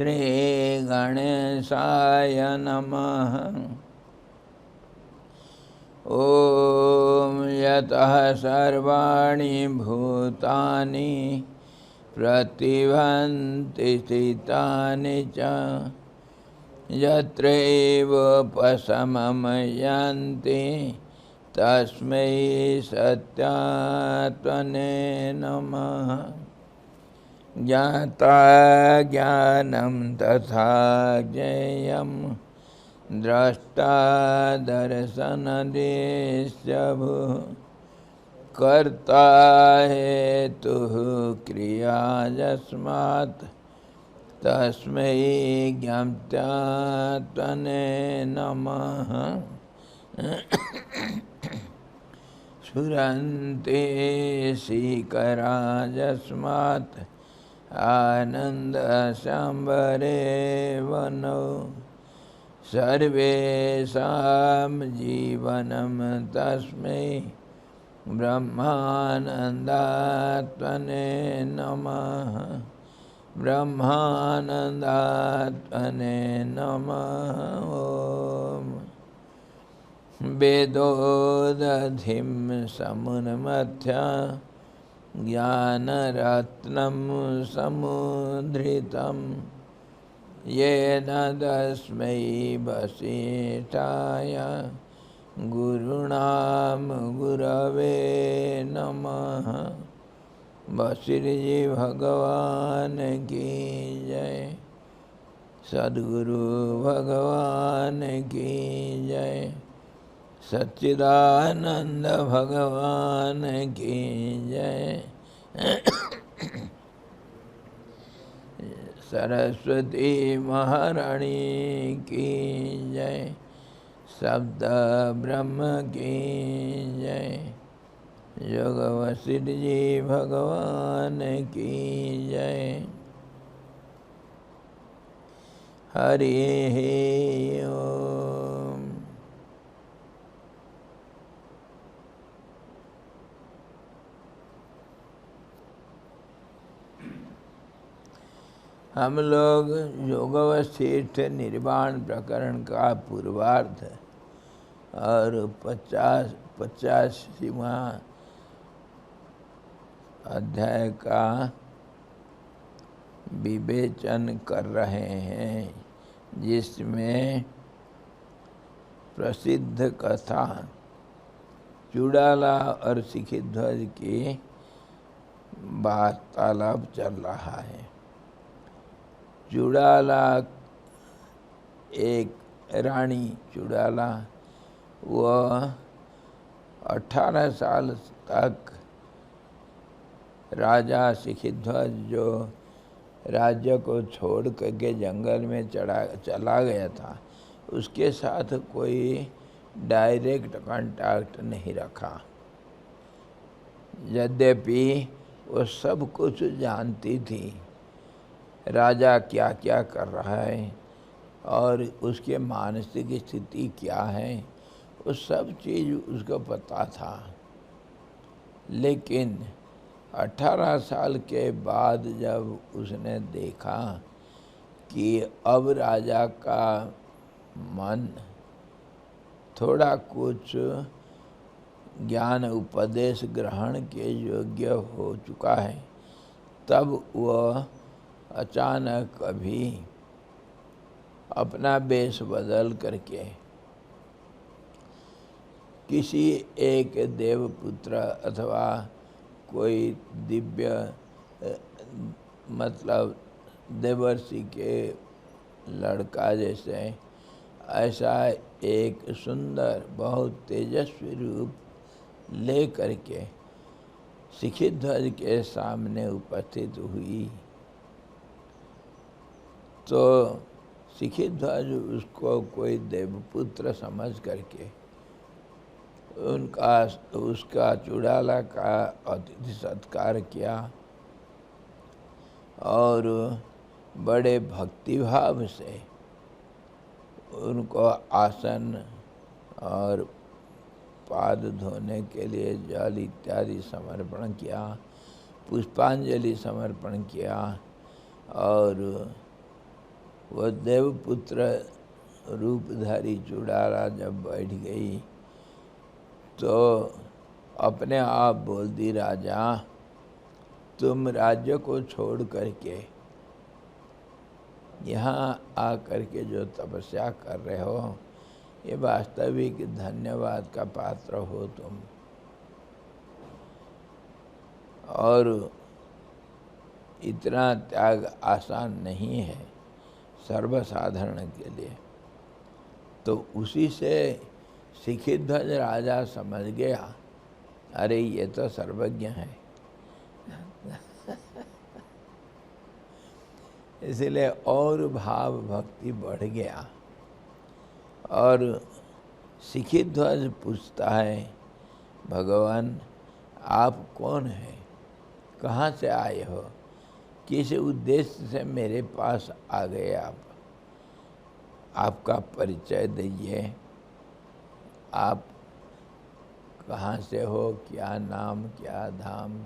श्री गणेशाय नमः। ॐ यतः सर्वाणि भूतानि प्रतिभान्ति स्थितानि च यत्रैव उपशमं यान्ति तस्मै सत्यात्मने नमः। ज्ञाता ज्ञानं तथा ज्ञेयं द्रष्टा दर्शनदृश्यभूः कर्ता हेतुः क्रिया यस्मात् तस्मै ज्ञात्यात्मने नमः। स्फुरन्ति शिखरा यस्मात् आनन्दसाम्बरे वनो सर्वेषां जीवनं तस्मै ब्रह्मानन्दात्मने नमः। ब्रह्मानन्दात्मने नमः। ॐ वेदोदधिं समुन्मथ्य ज्ञानरत्नं समुद्धृतं येन तस्मै वसिष्ठाय गुरुणां गुरवे नमः। वशिष्ठजी भगवान की जय। सद्गुरु भगवान की जय। सच्चिदानंद भगवान की जय। सरस्वती महारानी की जय। शब्द ब्रह्म की जय। योग वशिष्ठ जी भगवान की जय। हरि ओम। हम लोग योग वशिष्ठ निर्वाण प्रकरण का पूर्वार्ध और 85वां अध्याय का विवेचन कर रहे हैं, जिसमें प्रसिद्ध कथा चूड़ाला और शिखिध्वज की वार्तालाप चल रहा है। चूड़ाला एक रानी चूड़ाला, वह 18 साल तक राजा शिखिध्वज जो राज्य को छोड़ करके जंगल में चला गया था, उसके साथ कोई डायरेक्ट कांटेक्ट नहीं रखा। यद्यपि वो सब कुछ जानती थी, राजा क्या क्या कर रहा है और उसके मानसिक स्थिति क्या है, वो सब चीज़ उसको पता था। लेकिन 18 साल के बाद जब उसने देखा कि अब राजा का मन थोड़ा कुछ ज्ञान उपदेश ग्रहण के योग्य हो चुका है, तब वह अचानक अभी अपना वेश बदल करके किसी एक देवपुत्र अथवा कोई दिव्य मतलब देवर्षि के लड़का जैसे ऐसा एक सुंदर बहुत तेजस्वी रूप ले करके शिखिध्वज के सामने उपस्थित हुई। तो शिखिध्वज उसको कोई देवपुत्र समझ करके उसका चूड़ाला का अतिथि सत्कार किया और बड़े भक्तिभाव से उनको आसन और पाद धोने के लिए जल इत्यादि समर्पण किया, पुष्पांजलि समर्पण किया और वह देवपुत्र रूपधारी चुड़ाला जब बैठ गई तो अपने आप बोल दी, राजा तुम राज्य को छोड़ करके यहाँ आकर के जो तपस्या कर रहे हो, ये वास्तविक धन्यवाद का पात्र हो तुम। और इतना त्याग आसान नहीं है सर्वसाधारण के लिए। तो उसी से शिखिध्वज राजा समझ गया, अरे ये तो सर्वज्ञ है। इसलिए और भाव भक्ति बढ़ गया। और शिखिध्वज पूछता है, भगवान आप कौन हैं, कहाँ से आए हो, किस उद्देश्य से मेरे पास आ गए आप, आपका परिचय दीजिए, आप कहाँ से हो, क्या नाम, क्या धाम,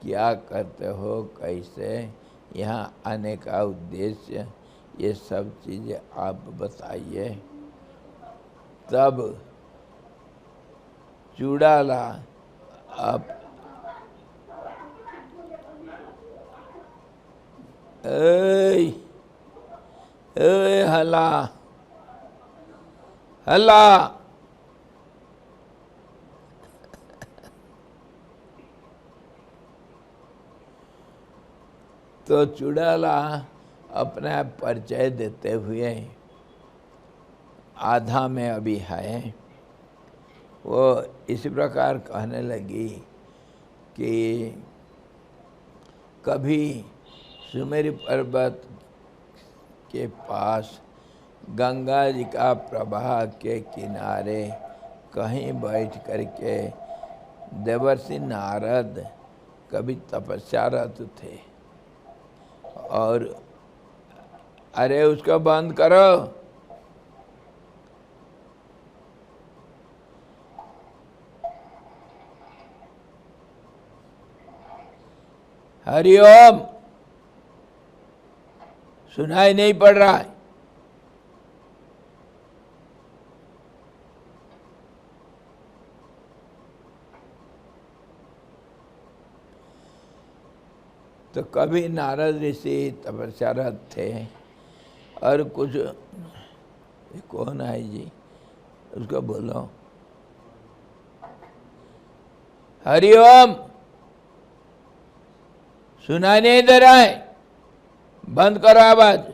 क्या करते हो, कैसे यहाँ आने का उद्देश्य, ये सब चीज़ें आप बताइए। तब चुड़ाला आप हला हला तो चुड़ाला अपना परिचय देते हुए आधा में अभी है, वो इस प्रकार कहने लगी कि कभी सुमेरु पर्वत के पास गंगा जी का प्रवाह के किनारे कहीं बैठ करके देवर्षि नारद कभी तपस्यारत थे। और अरे उसको बंद करो, हरिओम, सुनाई नहीं पड़ रहा है। तो कभी नारद ऋषि तपस्यारत थे और कुछ, ये कौन है जी, उसको बोलो, हरिओम, सुनाई नहीं दे रहा है, बंद करो आवाज।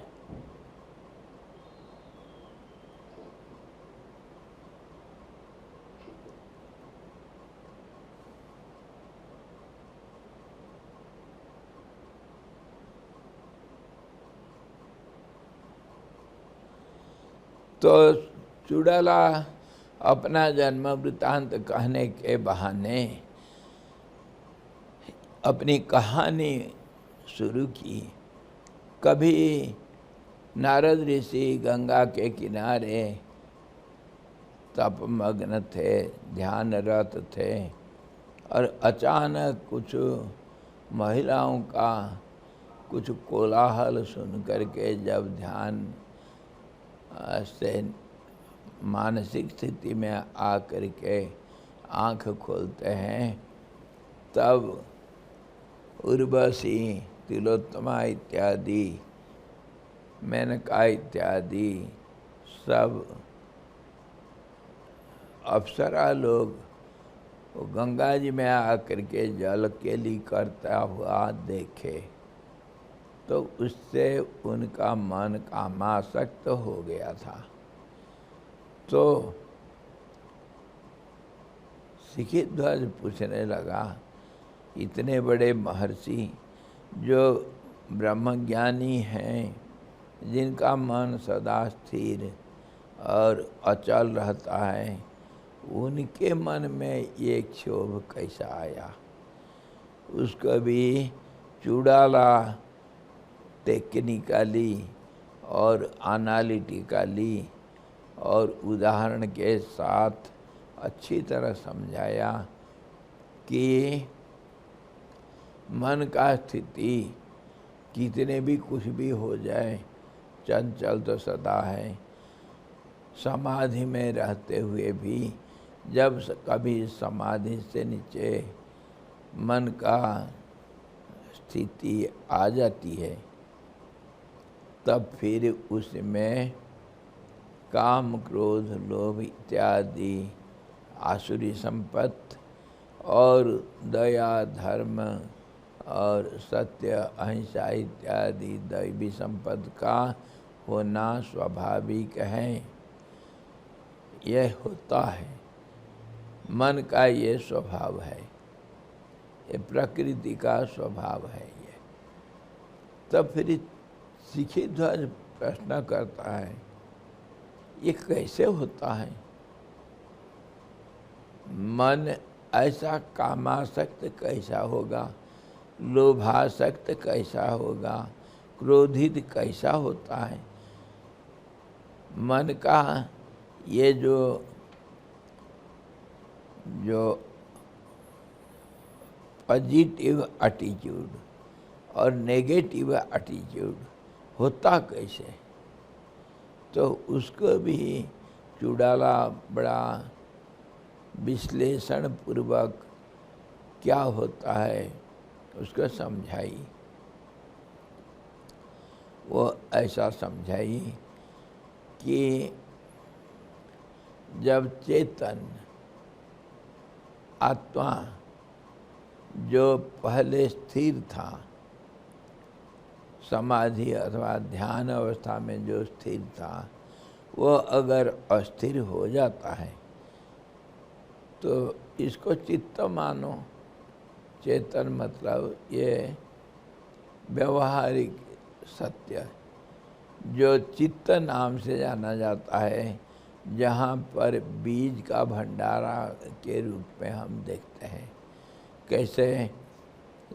तो चुड़ाला अपना जन्म वृत्तांत कहने के बहाने अपनी कहानी शुरू की। कभी नारद ऋषि गंगा के किनारे तपमग्न थे, ध्यानरत थे, और अचानक कुछ महिलाओं का कुछ कोलाहल सुन करके जब ध्यान से मानसिक स्थिति में आ करके आँख खोलते हैं, तब उर्वशी, तिलोत्तमा इत्यादि, मेनका इत्यादि सब अप्सरा लोग गंगा जी में आकर के जल केली करता हुआ देखे, तो उससे उनका मन कामासक्त हो गया था। तो शिखिध्वज पूछने लगा, इतने बड़े महर्षि जो ब्रह्मज्ञानी हैं, जिनका मन सदा स्थिर और अचल रहता है, उनके मन में ये क्षोभ कैसा आया। उसको भी चुड़ाला टेक्निकली और एनालिटिकली और उदाहरण के साथ अच्छी तरह समझाया कि मन का स्थिति कितने भी कुछ भी हो जाए, चंचल तो सदा है। समाधि में रहते हुए भी जब कभी समाधि से नीचे मन का स्थिति आ जाती है, तब फिर उसमें काम, क्रोध, लोभ इत्यादि आसुरी संपत्ति और दया, धर्म और सत्य, अहिंसा इत्यादि दैवी संपत्ति का होना स्वाभाविक है। यह होता है, मन का ये स्वभाव है, ये प्रकृति का स्वभाव है। ये तब फिर शिक्षित ध्वज प्रश्न करता है, ये कैसे होता है? मन ऐसा कामासक्त कैसा होगा, लोभासक्त कैसा होगा, क्रोधित कैसा होता है? मन का ये जो पॉजिटिव एटीट्यूड और नेगेटिव एटीट्यूड होता कैसे? तो उसको भी चुड़ाला बड़ा विश्लेषण पूर्वक क्या होता है उसको समझाई। वो ऐसा समझाई कि जब चेतन आत्मा जो पहले स्थिर था, समाधि अथवा ध्यान अवस्था में जो स्थिर था, वो अगर अस्थिर हो जाता है तो इसको चित्त मानो। चेतन मतलब ये व्यवहारिक सत्य जो चित्त नाम से जाना जाता है, जहाँ पर बीज का भंडारा के रूप में हम देखते हैं। कैसे?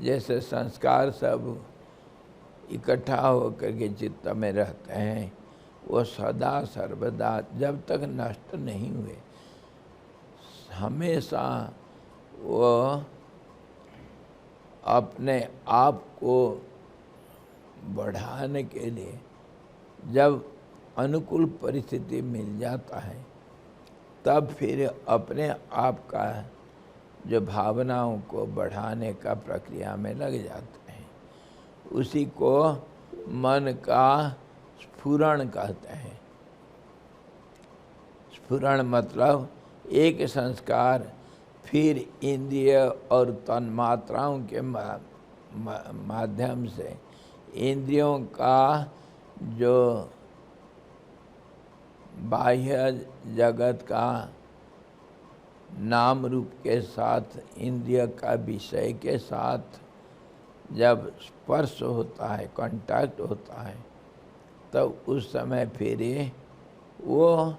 जैसे संस्कार सब इकट्ठा होकर के चित्त में रहते हैं, वो सदा सर्वदा जब तक नष्ट नहीं हुए, हमेशा वो अपने आप को बढ़ाने के लिए जब अनुकूल परिस्थिति मिल जाता है, तब फिर अपने आप का जो भावनाओं को बढ़ाने का प्रक्रिया में लग जाते हैं। उसी को मन का स्फुरण कहते हैं। स्फुरण मतलब एक संस्कार फिर इंद्रिय और तन्मात्राओं के माध्यम से इंद्रियों का जो बाह्य जगत का नाम रूप के साथ, इंद्रिय का विषय के साथ जब स्पर्श होता है, कांटेक्ट होता है, तब उस समय फिर वो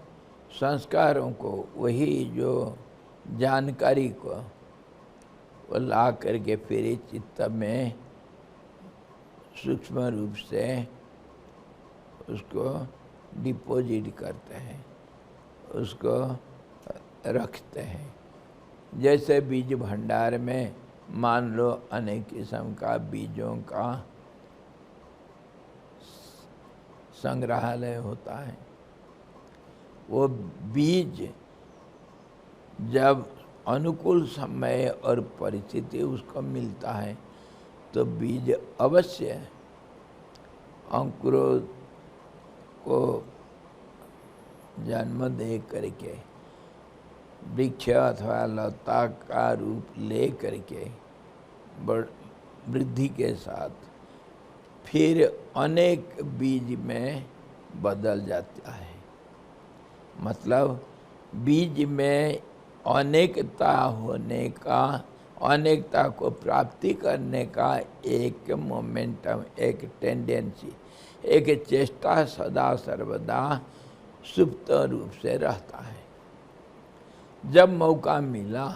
संस्कारों को, वही जो जानकारी को वो ला करके फिर चित्त में सूक्ष्म रूप से उसको डिपॉजिट करते हैं, उसको रखते हैं। जैसे बीज भंडार में मान लो अनेक किस्म का बीजों का संग्रहालय होता है। वो बीज जब अनुकूल समय और परिस्थिति उसको मिलता है, तो बीज अवश्य अंकुरों को जन्म दे करके वृक्ष अथवा लता का रूप ले करके वृद्धि के साथ फिर अनेक बीज में बदल जाता है। मतलब बीज में अनेकता होने का, अनेकता को प्राप्ति करने का एक मोमेंटम, एक टेंडेंसी, एक चेष्टा सदा सर्वदा सुप्त रूप से रहता है। जब मौका मिला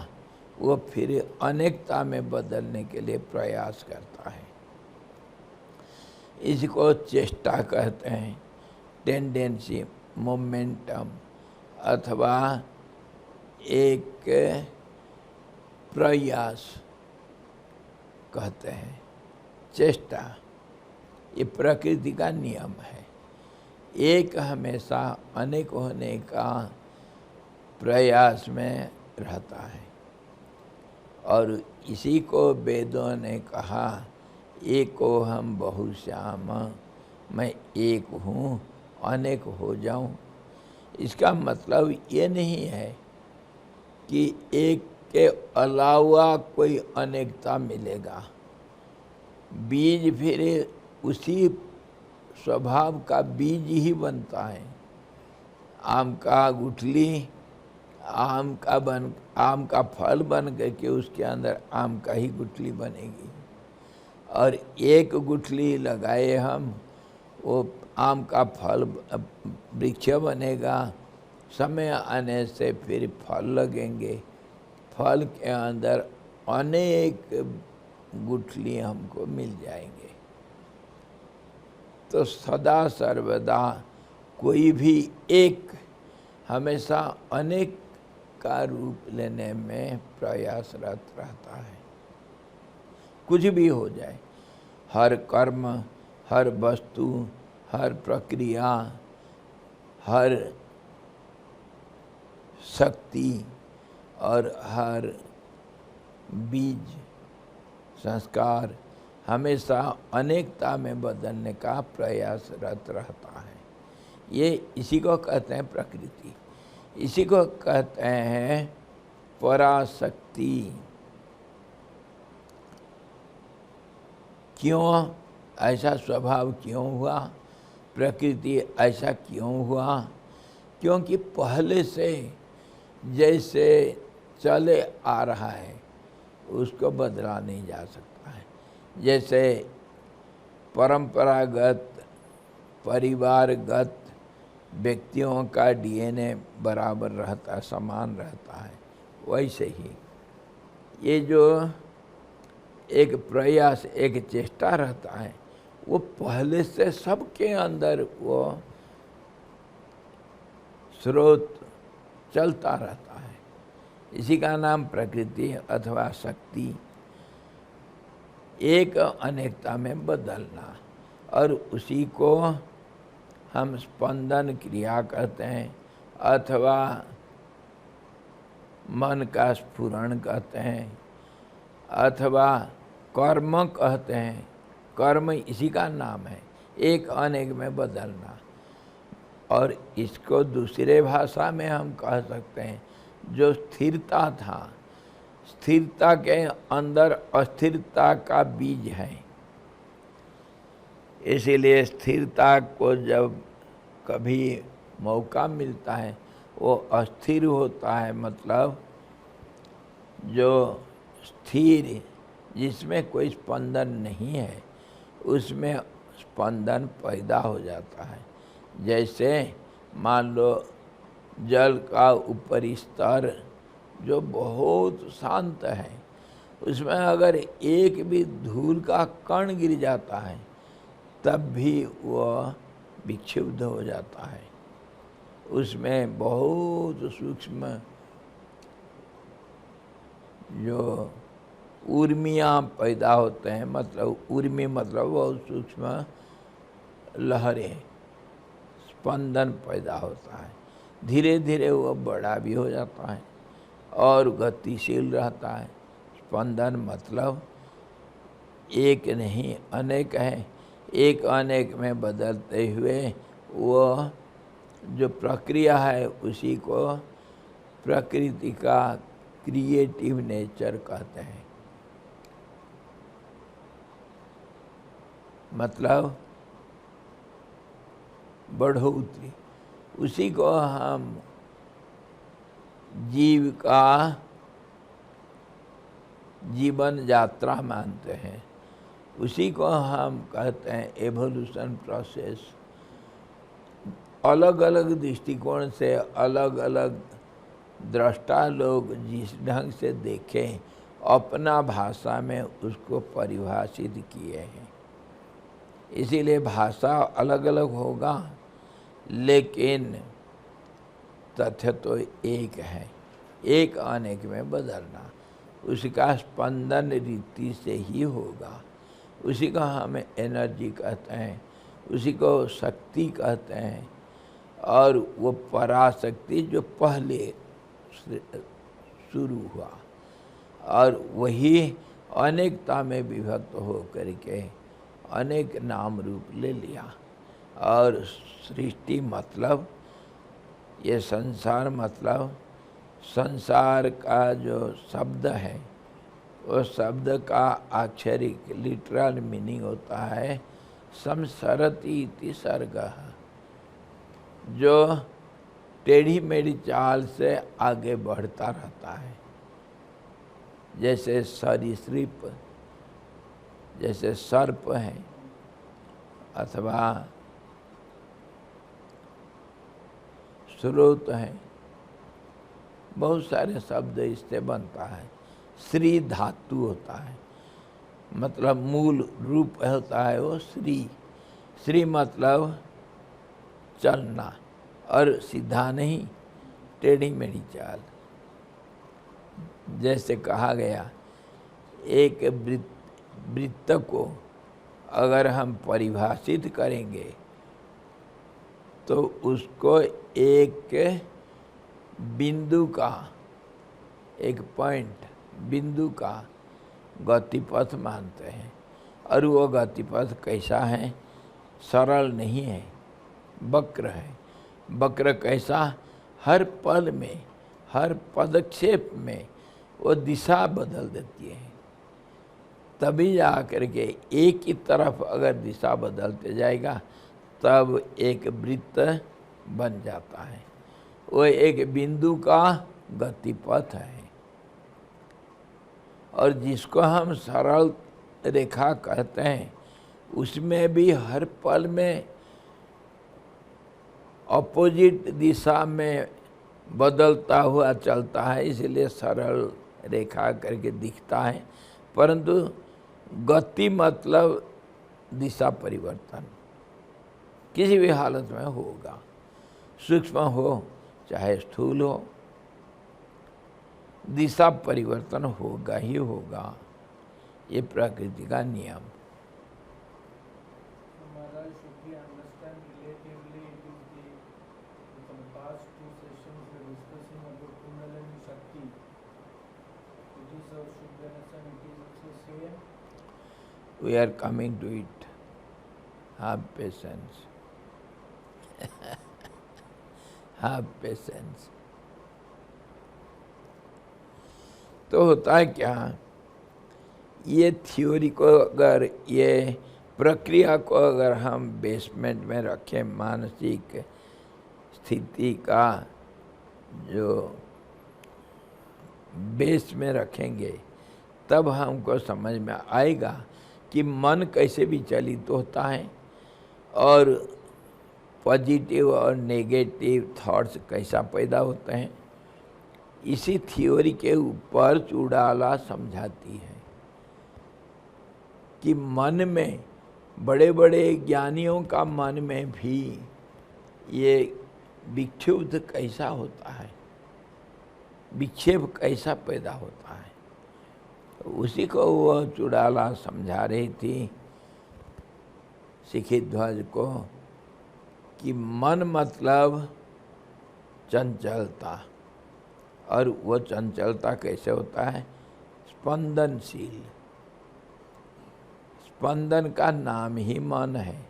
वो फिर अनेकता में बदलने के लिए प्रयास करता है। इसको चेष्टा कहते हैं, टेंडेंसी, मोमेंटम अथवा एक प्रयास कहते हैं। चेष्टा ये प्रकृति का नियम है। एक हमेशा अनेक होने का प्रयास में रहता है। और इसी को वेदों ने कहा, एको हम बहुश्याम, मैं एक हूँ अनेक हो जाऊँ। इसका मतलब ये नहीं है कि एक के अलावा कोई अनेकता मिलेगा। बीज फिर उसी स्वभाव का बीज ही बनता है। आम का गुठली आम का फल बन करके उसके अंदर आम का ही गुठली बनेगी। और एक गुठली लगाए हम, वो आम का फल वृक्ष बनेगा। समय आने से फिर फल लगेंगे। फल के अंदर अनेक गुठली हमको मिल जाएंगे। तो सदा सर्वदा कोई भी एक हमेशा अनेक का रूप लेने में प्रयासरत रहता है। कुछ भी हो जाए, हर कर्म, हर वस्तु, हर प्रक्रिया, हर शक्ति और हर बीज संस्कार हमेशा अनेकता में बदलने का प्रयासरत रहता है। ये इसी को कहते हैं प्रकृति, इसी को कहते हैं पराशक्ति। क्यों ऐसा स्वभाव क्यों हुआ, प्रकृति ऐसा क्यों हुआ? क्योंकि पहले से जैसे चले आ रहा है उसको बदला नहीं जा सकता है। जैसे परंपरागत परिवारगत व्यक्तियों का डीएनए बराबर रहता, समान रहता है, वैसे ही ये जो एक प्रयास, एक चेष्टा रहता है, वो पहले से सबके अंदर वो स्रोत चलता रहता है। इसी का नाम प्रकृति अथवा शक्ति, एक अनेकता में बदलना। और उसी को हम स्पंदन क्रिया कहते हैं अथवा मन का स्फुरण कहते हैं अथवा कर्म कहते हैं। कर्म इसी का नाम है, एक अनेक में बदलना। और इसको दूसरे भाषा में हम कह सकते हैं जो स्थिरता था, स्थिरता के अंदर अस्थिरता का बीज है। इसीलिए स्थिरता को जब कभी मौका मिलता है वो अस्थिर होता है। मतलब जो स्थिर, जिसमें कोई स्पंदन नहीं है, उसमें स्पंदन पैदा हो जाता है। जैसे मान लो जल का ऊपरी स्तर जो बहुत शांत है, उसमें अगर एक भी धूल का कण गिर जाता है तब भी वह विक्षुब्ध हो जाता है। उसमें बहुत सूक्ष्म जो ऊर्मियाँ पैदा होते हैं, मतलब ऊर्मी मतलब बहुत सूक्ष्म लहरें, स्पंदन पैदा होता है। धीरे धीरे वह बड़ा भी हो जाता है और गतिशील रहता है। स्पंदन मतलब एक नहीं अनेक है, एक अनेक में बदलते हुए वह जो प्रक्रिया है उसी को प्रकृति का क्रिएटिव नेचर कहते हैं। मतलब बढ़ोतरी, उसी को हम जीव का जीवन यात्रा मानते हैं। उसी को हम कहते हैं एवोल्यूशन प्रोसेस। अलग अलग दृष्टिकोण से अलग अलग दृष्टा लोग जिस ढंग से देखें, अपना भाषा में उसको परिभाषित किए हैं। इसीलिए भाषा अलग अलग होगा लेकिन तथ्य तो एक है, एक अनेक में बदलना। उसका स्पंदन रीति से ही होगा। उसी का हमें एनर्जी कहते हैं। उसी को शक्ति कहते हैं। और वो पराशक्ति जो पहले शुरू हुआ और वही अनेकता में विभक्त हो करके अनेक नाम रूप ले लिया। और सृष्टि मतलब ये संसार मतलब संसार का जो शब्द है उस शब्द का आक्षरिक लिटरल मीनिंग होता है संसरति इति सर्गः, जो टेढ़ी मेढ़ी चाल से आगे बढ़ता रहता है। जैसे सरीसृप, जैसे सर्प है अथवा स्रोत है, बहुत सारे शब्द इससे बनता है। श्री धातु होता है, मतलब मूल रूप होता है वो श्री। श्री मतलब चलना, और सीधा नहीं, टेढ़ी मेढ़ी चाल। जैसे कहा गया, एक वृत्त को अगर हम परिभाषित करेंगे तो उसको एक बिंदु का, एक पॉइंट बिंदु का गतिपथ मानते हैं। और वो गतिपथ कैसा है? सरल नहीं है, वक्र है। वक्र कैसा? हर पल में, हर पदक्षेप में वो दिशा बदल देती है। तभी जा कर के एक ही तरफ अगर दिशा बदलते जाएगा तब एक वृत्त बन जाता है। वो एक बिंदु का गतिपथ है। और जिसको हम सरल रेखा कहते हैं उसमें भी हर पल में अपोजिट दिशा में बदलता हुआ चलता है, इसलिए सरल रेखा करके दिखता है। परंतु गति मतलब दिशा परिवर्तन किसी भी हालत में होगा, सूक्ष्म हो चाहे स्थूल हो, दिशा परिवर्तन होगा ही होगा। ये प्रकृति का नियम। We are coming to it. Have patience. Have patience. तो होता है क्या, ये थ्योरी को अगर, ये प्रक्रिया को अगर हम बेसमेंट में रखें, मानसिक स्थिति का जो बेस में रखेंगे, तब हमको समझ में आएगा कि मन कैसे विचलित होता है और पॉजिटिव और नेगेटिव थॉट्स कैसा पैदा होते हैं। इसी थ्योरी के ऊपर चुड़ाला समझाती है कि मन में, बड़े बड़े ज्ञानियों का मन में भी ये विक्षुब्ध कैसा होता है, विक्षेप कैसा पैदा होता है। उसी को वो चुड़ाला समझा रही थी शिखीध्वज को कि मन मतलब चंचलता, और वो चंचलता कैसे होता है? स्पंदनशील। स्पंदन का नाम ही मन है,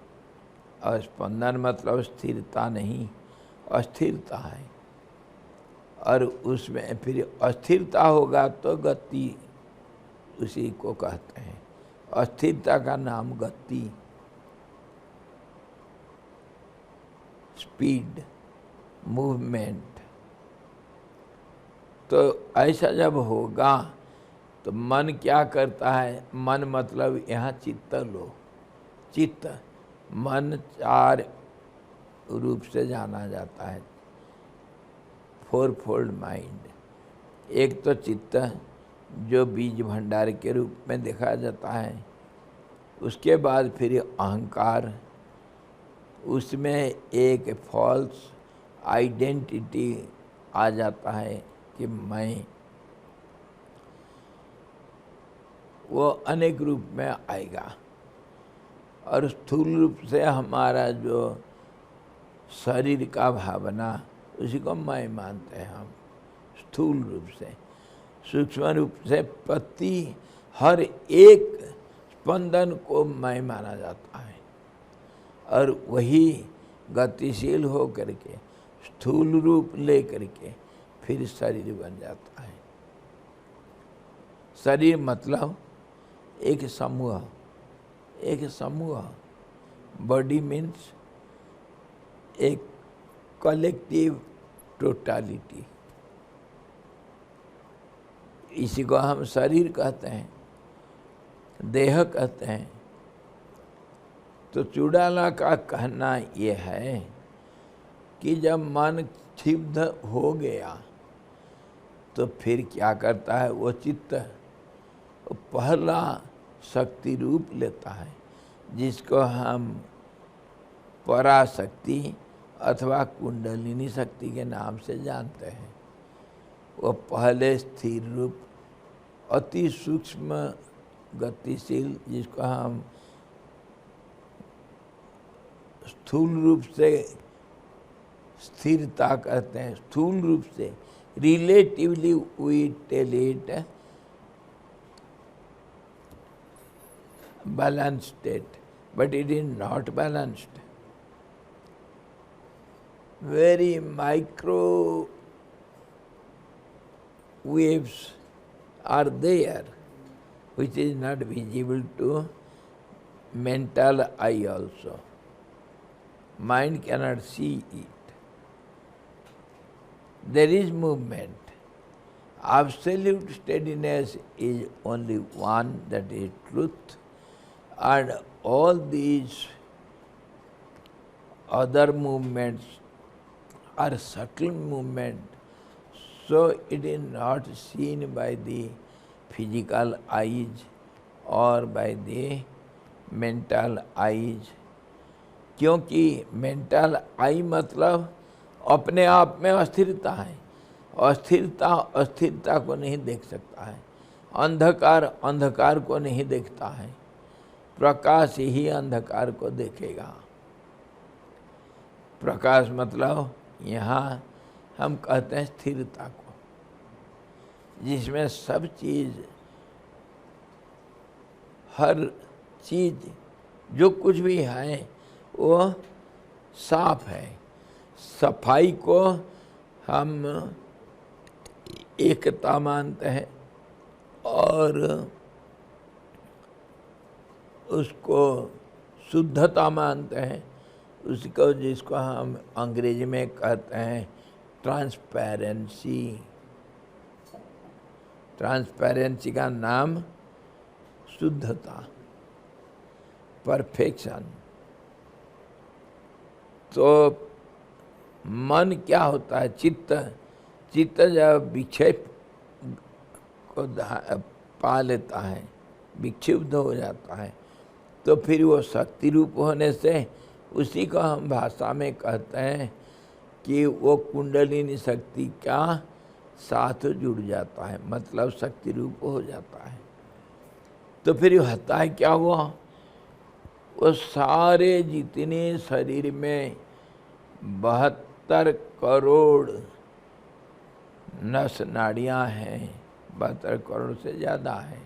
और स्पंदन मतलब स्थिरता नहीं, अस्थिरता है। और उसमें फिर अस्थिरता होगा तो गति उसी को कहते हैं। अस्थिरता का नाम गति, स्पीड, मूवमेंट। तो ऐसा जब होगा तो मन क्या करता है? मन मतलब यहाँ चित्त लो। चित्त, मन चार रूप से जाना जाता है, फोर फोल्ड माइंड। एक तो चित्त जो बीज भंडार के रूप में देखा जाता है, उसके बाद फिर अहंकार, उसमें एक फॉल्स आइडेंटिटी आ जाता है कि मैं, वो अनेक रूप में आएगा। और स्थूल रूप से हमारा जो शरीर का भावना, उसी को मैं मानते हैं हम स्थूल रूप से। सूक्ष्म रूप से प्रति हर एक स्पंदन को मैं माना जाता है, और वही गतिशील हो करके स्थूल रूप ले करके फिर शरीर बन जाता है। शरीर मतलब एक समूह, एक समूह। बॉडी मीन्स एक कलेक्टिव टोटालिटी, इसी को हम शरीर कहते हैं, देह कहते हैं। तो चुड़ाला का कहना ये है कि जब मन क्षिब्ध हो गया तो फिर क्या करता है वो चित्त, पहला शक्ति रूप लेता है, जिसको हम पराशक्ति अथवा कुंडलिनी शक्ति के नाम से जानते हैं। वो पहले स्थिर रूप, अति सूक्ष्म गतिशील, जिसको हम स्थूल रूप से स्थिरता कहते हैं, स्थूल रूप से relatively we tell it balanced state, but it is not balanced. Very micro waves are there, which is not visible to mental eye also. Mind cannot see it. There is movement. Absolute steadiness is only one, that is truth. And all these other movements are subtle movement, so it is not seen by the physical eyes or by the mental eyes. क्योंकि mental आई मतलब अपने आप में अस्थिरता है, अस्थिरता अस्थिरता को नहीं देख सकता है, अंधकार अंधकार को नहीं देखता है, प्रकाश ही अंधकार को देखेगा। प्रकाश मतलब यहाँ हम कहते हैं स्थिरता को, जिसमें सब चीज़, हर चीज़ जो कुछ भी है वो साफ है। सफाई को हम एकता मानते हैं और उसको शुद्धता मानते हैं, उसको जिसको हम अंग्रेजी में कहते हैं ट्रांसपेरेंसी। ट्रांसपेरेंसी का नाम शुद्धता, परफेक्शन। तो मन क्या होता है, चित्त, चित्त जब विक्षेप को पा लेता है, विक्षिप्त हो जाता है, तो फिर वो शक्ति रूप होने से उसी को हम भाषा में कहते हैं कि वो कुंडलिनी शक्ति का साथ जुड़ जाता है, मतलब शक्ति रूप हो जाता है। तो फिर होता है क्या हुआ, वो सारे जितने शरीर में 72 करोड़ नस नाड़ियाँ हैं, 72 करोड़ से ज़्यादा है,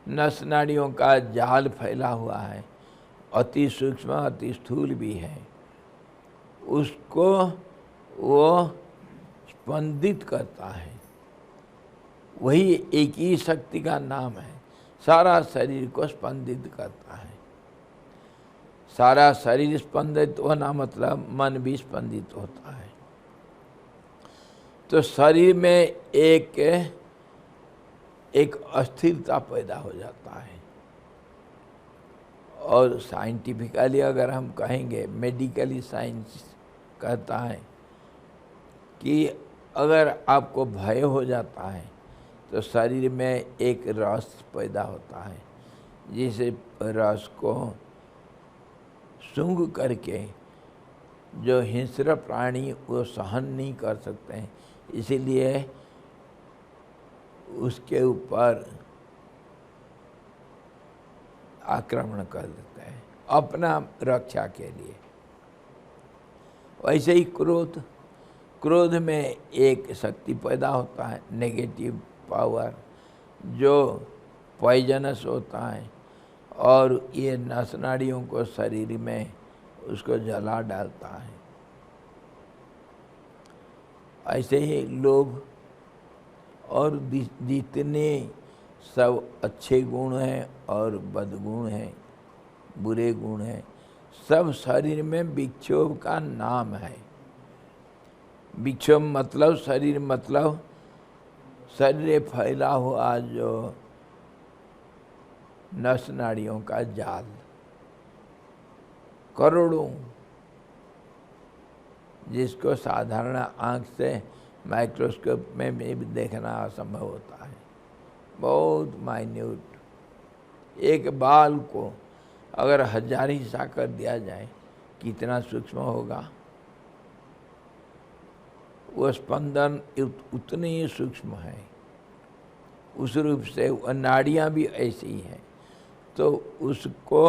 नस नाड़ियों का जाल फैला हुआ है, अति सूक्ष्म अति स्थूल भी है, उसको वो स्पंदित करता है। वही एक ही शक्ति का नाम है, सारा शरीर को स्पंदित करता है। सारा शरीर स्पंदित होना मतलब मन भी स्पंदित होता है। तो शरीर में एक अस्थिरता पैदा हो जाता है। और साइंटिफिकली अगर हम कहेंगे, मेडिकली साइंस कहता है कि अगर आपको भय हो जाता है तो शरीर में एक रस पैदा होता है, जिस रस को सूंघ करके जो हिंस्र प्राणी वो सहन नहीं कर सकते हैं, इसीलिए उसके ऊपर आक्रमण कर देते हैं अपना रक्षा के लिए। वैसे ही क्रोध में एक शक्ति पैदा होता है, नेगेटिव पावर, जो पॉइजनस होता है और ये नस नाड़ियों को शरीर में उसको जला डालता है। ऐसे ही लोभ और जितने सब अच्छे गुण हैं और बदगुण हैं, बुरे गुण हैं, सब शरीर में विक्षोभ का नाम है। विक्षोभ मतलब शरीर, मतलब शरीर फैला हुआ जो नस नाड़ियों का जाल, करोड़ों, जिसको साधारण आंख से माइक्रोस्कोप में भी देखना असंभव होता है। बहुत माइन्यूट एक बाल को अगर 1000 हिस्सा कर दिया जाए कितना सूक्ष्म होगा। वो स्पंदन उतने ही सूक्ष्म है। उस रूप से नाड़ियाँ भी ऐसी ही हैं। तो उसको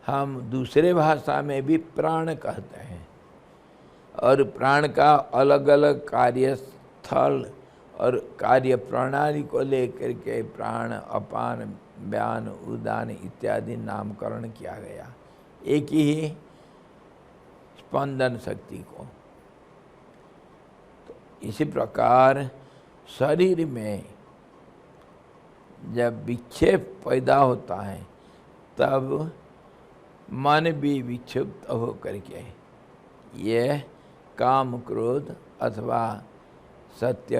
हम दूसरे भाषा में भी प्राण कहते हैं। और प्राण का अलग अलग कार्यस्थल और कार्य प्रणाली को लेकर के प्राण, अपान, व्यान, उदान इत्यादि नामकरण किया गया एक ही स्पंदन शक्ति को। तो इसी प्रकार शरीर में जब विक्षेप पैदा होता है तब मन भी विक्षिप्त होकर के ये काम, क्रोध अथवा सत्य,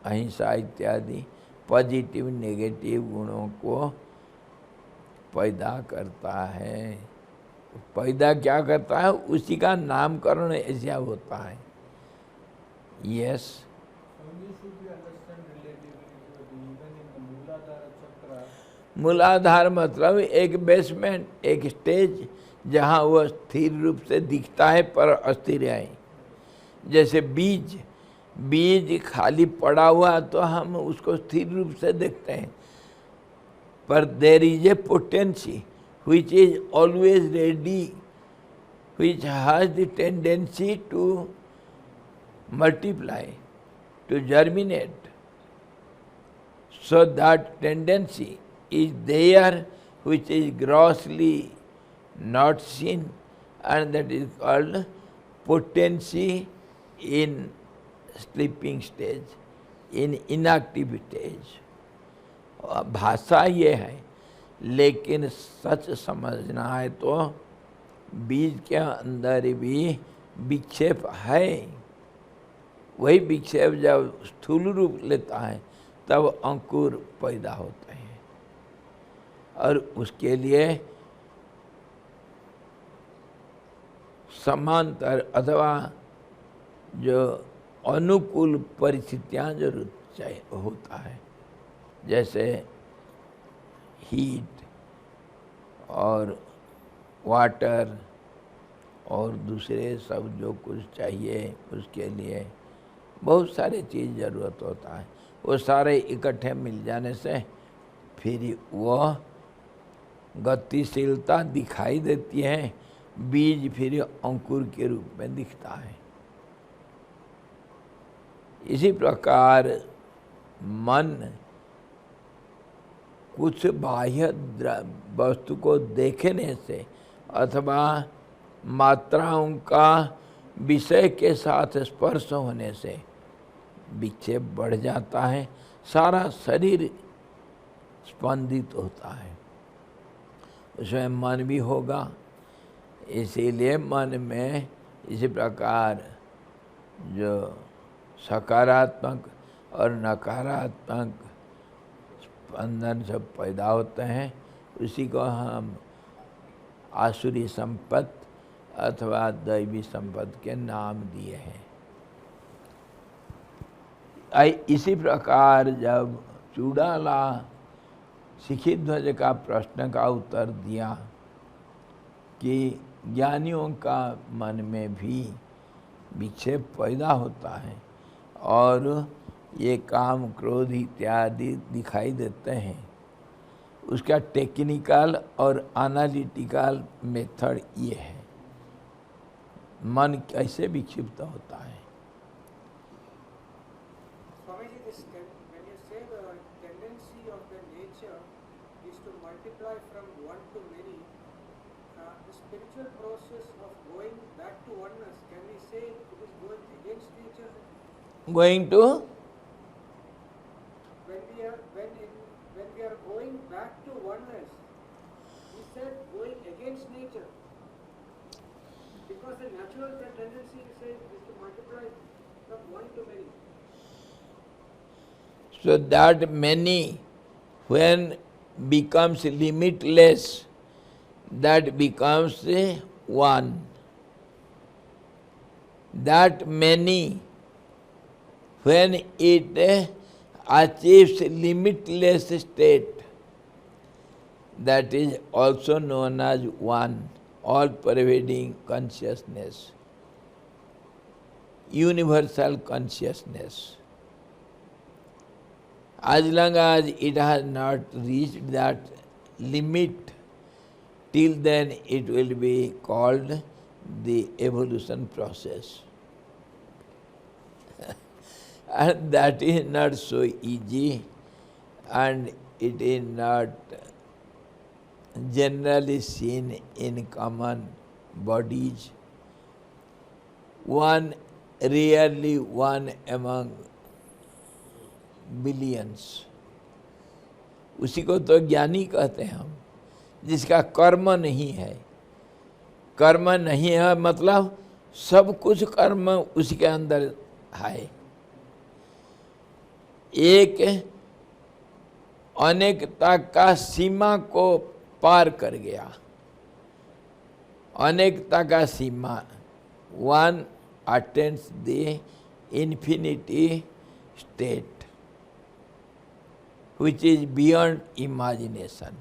अहिंसा इत्यादि पॉजिटिव नेगेटिव गुणों को पैदा करता है। पैदा क्या करता है, उसी का नामकरण ऐसा होता है। यस, मूलाधार मतलब एक बेसमेंट, एक स्टेज जहाँ वह स्थिर रूप से दिखता है पर अस्थिर है। जैसे बीज खाली पड़ा हुआ तो हम उसको स्थिर रूप से देखते हैं, पर there is a potency which is always ready, which has the tendency to multiply, to germinate. So that tendency is there, which is grossly not seen, and that is called potency in sleeping stage, in inactive stage. भाषा ये है, लेकिन सच समझना है तो बीज के अंदर भी विक्षेप है। वही विक्षेप जब स्थूल रूप लेता है तब अंकुर पैदा होते हैं, और उसके लिए समांतर अथवा जो अनुकूल परिस्थितियां जरूर चाहिए होता है, जैसे हीट और वाटर और दूसरे सब जो कुछ चाहिए, उसके लिए बहुत सारे चीज़ ज़रूरत होता है। वो सारे इकट्ठे मिल जाने से फिर वह गतिशीलता दिखाई देती है, बीज फिर अंकुर के रूप में दिखता है। इसी प्रकार मन कुछ बाह्य वस्तु को देखने से अथवा मात्राओं का विषय के साथ स्पर्श होने से विक्षेप बढ़ जाता है, सारा शरीर स्पंदित होता है, उसमें मन भी होगा। इसीलिए मन में इसी प्रकार जो सकारात्मक और नकारात्मक स्पंदन सब पैदा होते हैं, उसी को हम आसुरी संपत्ति अथवा दैवी संपत्ति के नाम दिए हैं। इसी प्रकार जब चूड़ाला शिखिध्वज का प्रश्न का उत्तर दिया कि ज्ञानियों का मन में भी विक्षेप पैदा होता है और ये काम, क्रोध इत्यादि दिखाई देते हैं, उसका टेक्निकल और एनालिटिकल मेथड ये है। मन कैसे विक्षिप्त होता है। Swamiji, when you say the tendency of the nature is to multiply from one to many, the spiritual process of going back to oneness, can we say it is going against nature? Going to When we are going back to oneness, we said going against nature, because the natural tendency is to multiply from one to many. so that many when becomes limitless, that becomes one. That many when it achieves limitless state, that is also known as one, all-pervading consciousness, universal consciousness. As long as it has not reached that limit, till then it will be called the evolution process. And that is not so easy, and it is not generally seen in common bodies. Rarely one among billions, उसी को तो ज्ञानी कहते हैं हम, जिसका कर्म नहीं है। कर्म नहीं है मतलब सब कुछ कर्म उसके अंदर है। एक अनेकता का सीमा को पार कर गया। अनेकता का सीमा, one attains the infinity state which is beyond imagination.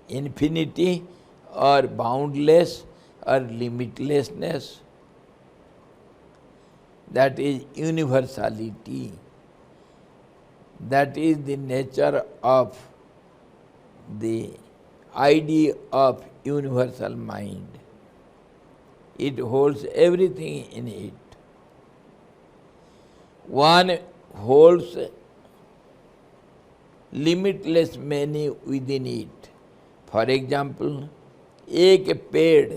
Infinity or boundless or limitlessness, that is universality. That is the nature of the idea of universal mind. It holds everything in it. One holds limitless many within it. For example, एक पेड़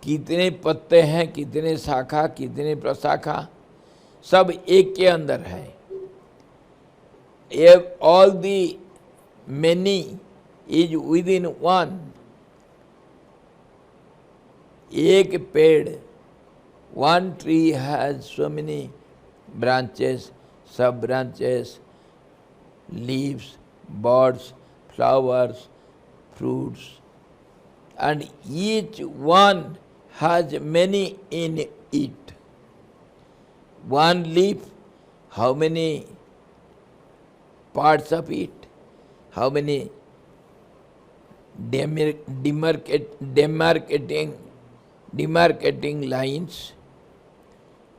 कितने पत्ते हैं, कितने शाखा, कितने प्रशाखा, सब एक के अंदर है। All the many is within one. एक पेड़, one tree has so many branches, sub-branches, leaves, buds, flowers, fruits, and each one has many in it. One leaf, how many parts of it? How many demarcating lines?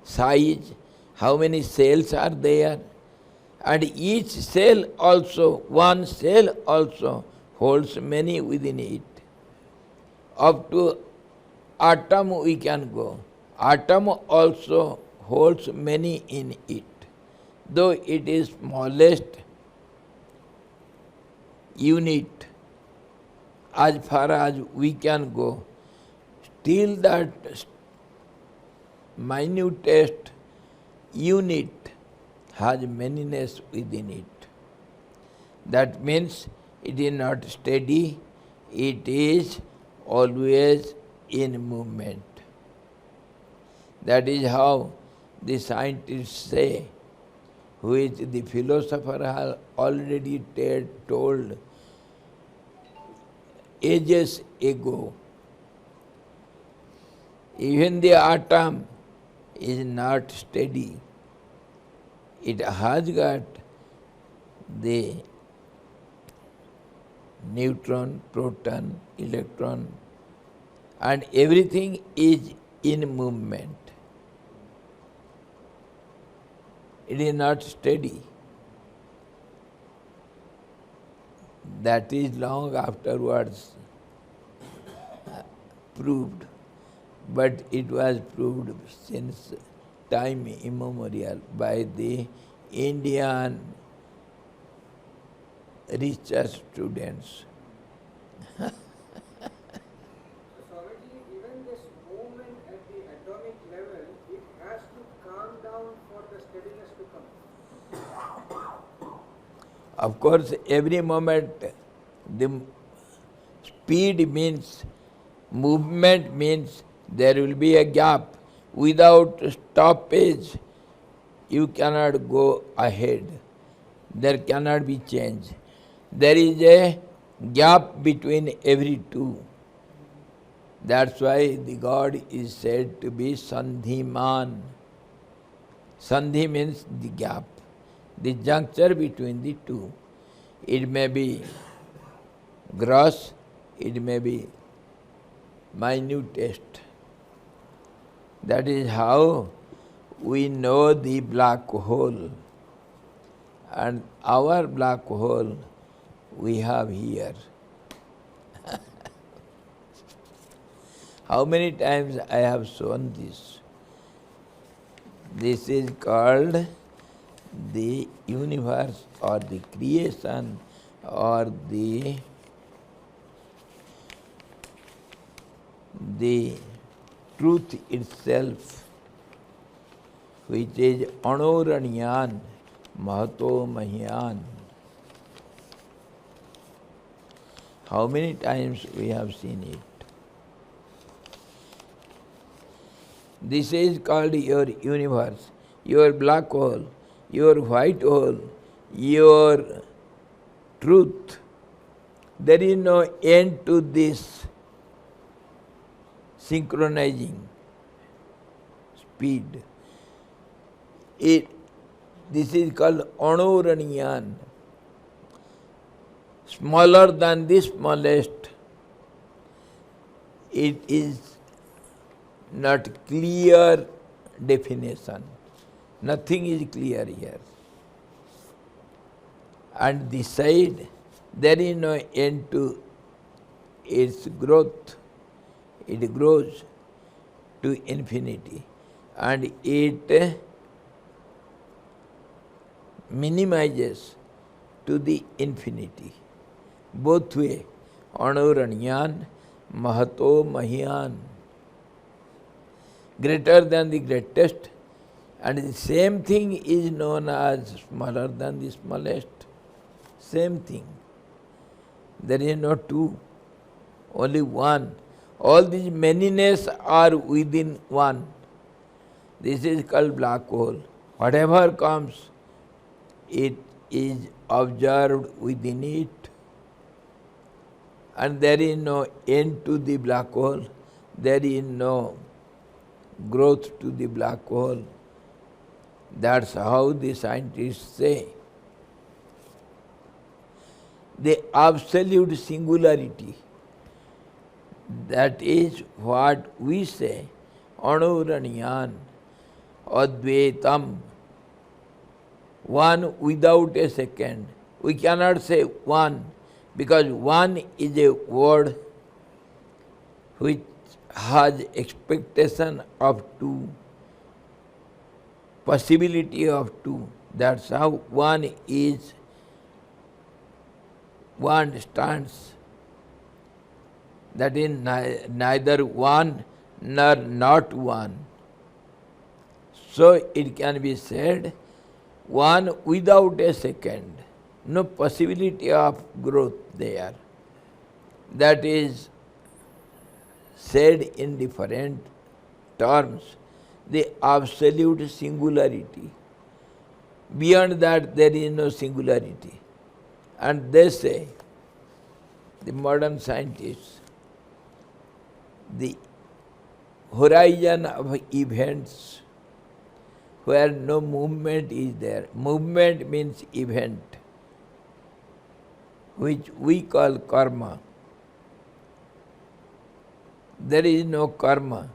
Size, how many cells are there? And each cell also, one cell also holds many within it. Up to atom we can go. Atom also holds many in it. Though it is smallest unit, as far as we can go, still that minutest unit has manyness within it. That means it is not steady, it is always in movement. That is how the scientists say, which the philosopher has already told ages ago. Even the atom is not steady. It has got the neutron, proton, electron, and everything is in movement. It is not steady. That is long afterwards proved, but it was proved since time immemorial by the Indian research students. Swamiji, even this movement at the atomic level, it has to calm down for the steadiness to come. Of course, every moment the speed means movement, means there will be a gap. Without stoppage, you cannot go ahead. There cannot be change. There is a gap between every two. That's why the God is said to be Sandhiman. Sandhi means the gap, the juncture between the two. It may be gross, it may be minutest. That is how we know the black hole. And our black hole we have here. How many times I have shown this? This is called the universe or the creation or the truth itself, which is Anoranyan Mahato Mahyan. How many times we have seen it? This is called your universe, your black hole, your white hole, your truth. There is no end to this synchronizing speed. This is called Anoranyan, smaller than the smallest. It is not clear definition. Nothing is clear here. And this side, there is no end to its growth. It grows to infinity and it minimizes to the infinity. Both way, Anoranyan, Mahato Mahyan. Greater than the greatest, and the same thing is known as smaller than the smallest. Same thing. There is no two, only one. All these manyness are within one. This is called black hole. Whatever comes, it is observed within it. And there is no end to the black hole. There is no growth to the black hole. That's how the scientists say. The absolute singularity, that is what we say, Anoranyan, Advaitam, one without a second. We cannot say one, because one is a word which has expectation of two, possibility of two. That's how one is, one stands. That is neither one nor not one. So it can be said, one without a second, no possibility of growth there. That is said in different terms, the absolute singularity. Beyond that, there is no singularity. And they say, the modern scientists, the horizon of events where no movement is there. Movement means event, which we call karma. There is no karma.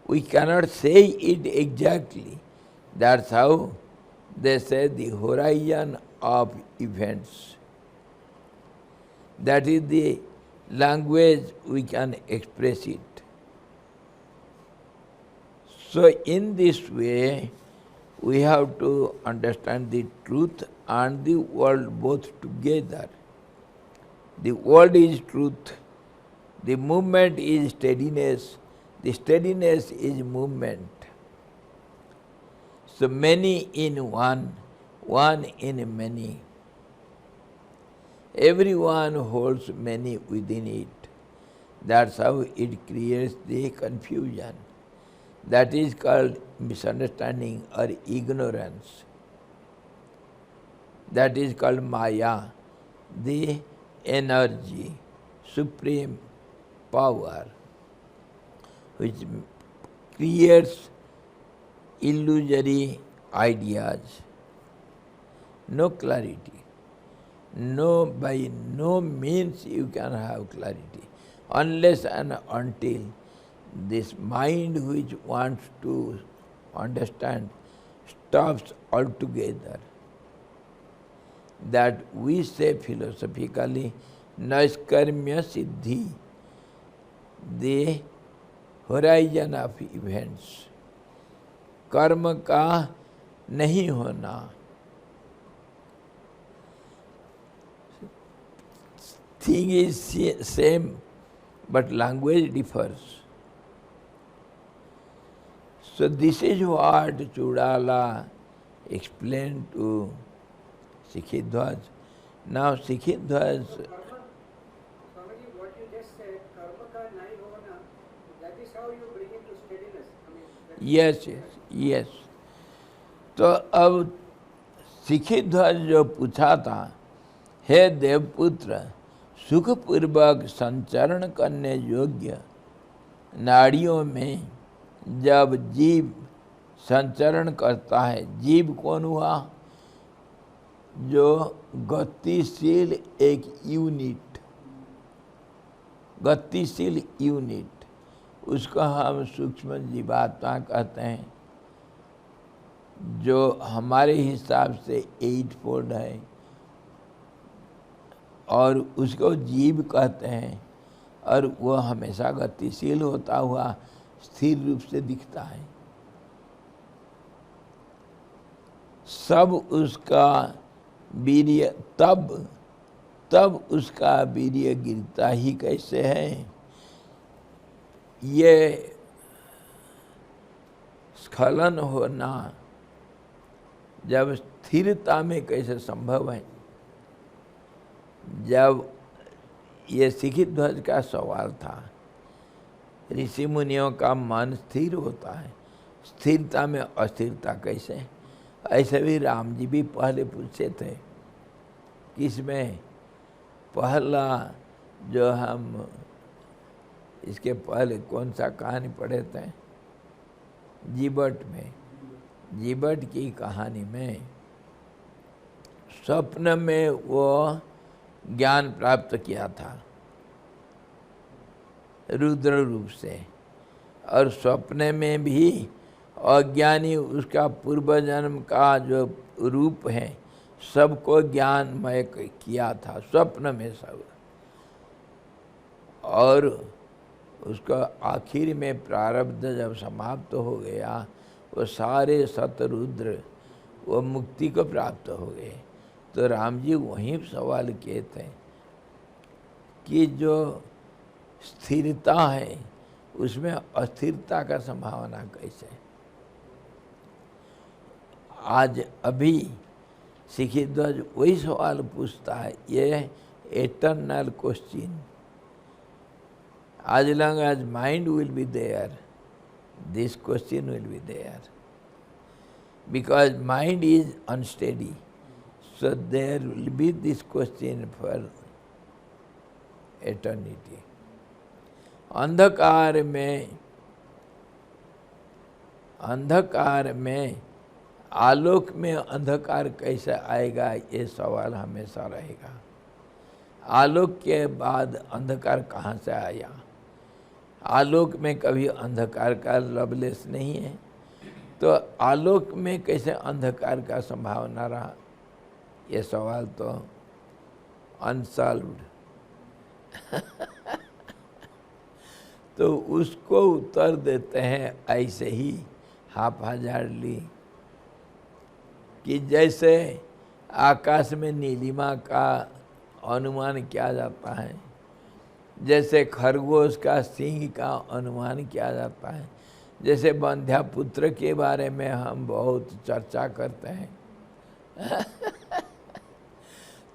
We cannot say it exactly. That's how they say the horizon of events. That is the language we can express it. So in this way, we have to understand the truth and the world both together. The world is truth, the movement is steadiness, the steadiness is movement. So many in one, one in many. Everyone holds many within it. That's how it creates the confusion. That is called misunderstanding or ignorance. That is called Maya, the energy, supreme power, which creates illusory ideas. No clarity. No, by no means you can have clarity, unless and until this mind which wants to understand stops altogether. That we say philosophically, Naiskarmya Siddhi, the horizon of events. कर्म का नहीं होना. Thing is same, but language differs. So this is what Chudala explained to Sikhidhwaj. Now Sikhidhwaj. So karma, Swamiji, what you just said, karma ka nahi hona, that is how you bring it to steadiness. I mean, that Yes, yes, yes. तो अब सिखिध्वज जो पूछा था, हे देवपुत्र, सुखपूर्वक संचरण करने योग्य नाड़ियों में जब जीव संचरण करता है, जीव कौन हुआ? जो गतिशील एक यूनिट, गतिशील यूनिट, उसको हम सूक्ष्म जीवात्मा कहते हैं, जो हमारे हिसाब से 8 फोल्ड है, और उसको जीव कहते हैं, और वो हमेशा गतिशील होता हुआ स्थिर रूप से दिखता है. सब उसका वीर्य तब उसका वीर्य गिरता ही कैसे है? ये स्खलन होना जब स्थिरता में कैसे संभव है? जब ये सिखिध्वज का सवाल था, ऋषि मुनियों का मन स्थिर होता है, स्थिरता में अस्थिरता कैसे? ऐसे भी राम जी भी पहले पूछे थे. किसमें? पहला जो हम इसके पहले कौन सा कहानी पढ़े थे? जीबट में, जीबट की कहानी में स्वप्न में वो ज्ञान प्राप्त किया था रुद्र रूप से, और स्वप्न में भी अज्ञानी उसका पूर्व जन्म का जो रूप है सबको ज्ञानमय किया था स्वप्न में सब. और उसका आखिर में प्रारब्ध जब समाप्त हो गया, वो सारे सतरुद्र वो मुक्ति को प्राप्त हो गए. तो राम जी वहीं सवाल किए थे कि जो स्थिरता है उसमें अस्थिरता का संभावना कैसे? आज अभी सिखिध्वज वही सवाल पूछता है. ये eternal question. As long as mind will be there, this question will be there. Because mind is unsteady, so there will be this question for eternity. अंधकार में आलोक में अंधकार कैसे आएगा, ये सवाल हमेशा रहेगा. आलोक के बाद अंधकार कहाँ से आया? आलोक में कभी अंधकार का लवलेस नहीं है, तो आलोक में कैसे अंधकार का संभावना रहा? ये सवाल तो अनसॉल्व्ड, तो उसको उत्तर देते हैं ऐसे ही हाफाजार्डली कि जैसे आकाश में नीलिमा का अनुमान किया जाता है, जैसे खरगोश का सींग का अनुमान किया जाता है, जैसे बंध्यापुत्र के बारे में हम बहुत चर्चा करते हैं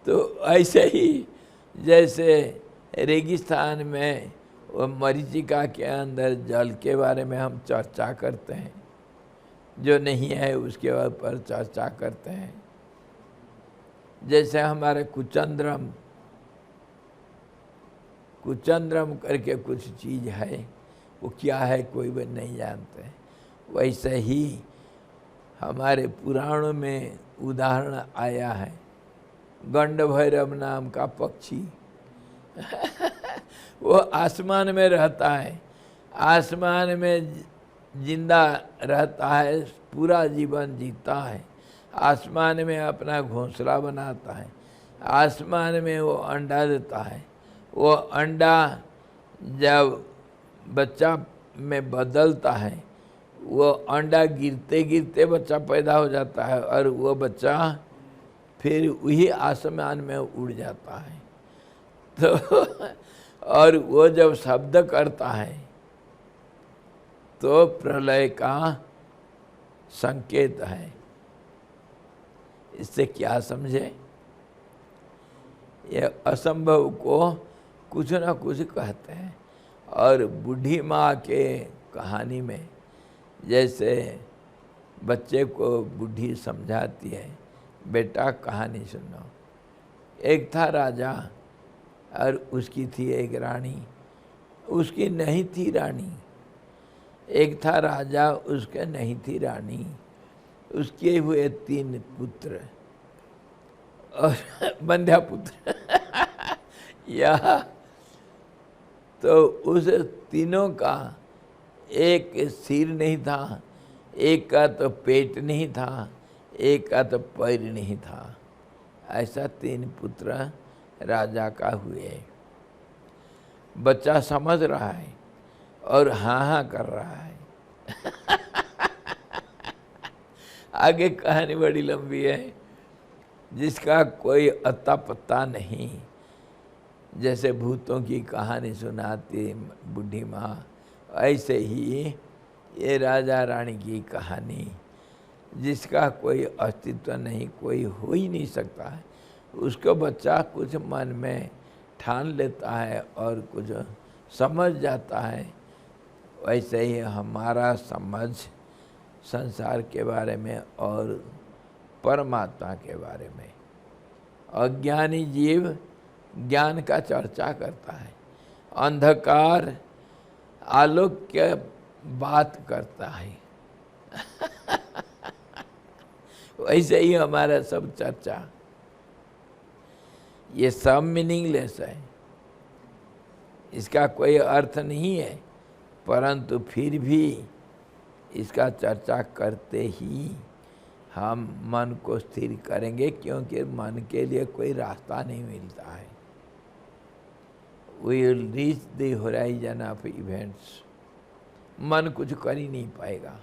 तो ऐसे ही जैसे रेगिस्तान में वो मरीचिका के अंदर जल के बारे में हम चर्चा करते हैं, जो नहीं है उसके ऊपर चर्चा करते हैं, जैसे हमारे कुचंद्रम करके कुछ चीज़ है, वो क्या है कोई भी नहीं जानते। वैसे ही हमारे पुराणों में उदाहरण आया है, गंड भैरव नाम का पक्षी वो आसमान में रहता है, आसमान में जिंदा रहता है, पूरा जीवन जीता है, आसमान में अपना घोंसला बनाता है, आसमान में वो अंडा देता है, वो अंडा जब बच्चा में बदलता है, वो अंडा गिरते गिरते बच्चा पैदा हो जाता है और वो बच्चा फिर वही आसमान में उड़ जाता है। तो और वो जब शब्द करता है तो प्रलय का संकेत है। इससे क्या समझे? ये असंभव को कुछ ना कुछ कहते हैं। और बूढ़ी माँ के कहानी में जैसे बच्चे को बूढ़ी समझाती है, बेटा कहानी सुनो। एक था राजा और उसकी थी एक रानी, उसकी नहीं थी रानी। एक था राजा, उसके नहीं थी रानी, उसके हुए 3 पुत्र और बंध्यापुत्र यह तो उस तीनों का एक सिर नहीं था, एक का तो पेट नहीं था, एक का तो पैर नहीं था। ऐसा 3 पुत्र राजा का हुए। बच्चा समझ रहा है और हाँ हाँ कर रहा है आगे कहानी बड़ी लंबी है जिसका कोई अता पत्ता नहीं। जैसे भूतों की कहानी सुनाती बूढ़ी माँ, ऐसे ही ये राजा रानी की कहानी जिसका कोई अस्तित्व नहीं, कोई हो ही नहीं सकता है। उसको बच्चा कुछ मन में ठान लेता है और कुछ समझ जाता है। वैसे ही हमारा समझ संसार के बारे में और परमात्मा के बारे में। अज्ञानी जीव ज्ञान का चर्चा करता है, अंधकार आलोक के बात करता है वैसे ही हमारा सब चर्चा, ये सब मीनिंगलेस है, इसका कोई अर्थ नहीं है, परंतु फिर भी इसका चर्चा करते ही हम मन को स्थिर करेंगे, क्योंकि मन के लिए कोई रास्ता नहीं मिलता है। We will reach the horizon of events. मन कुछ कर ही नहीं पाएगा,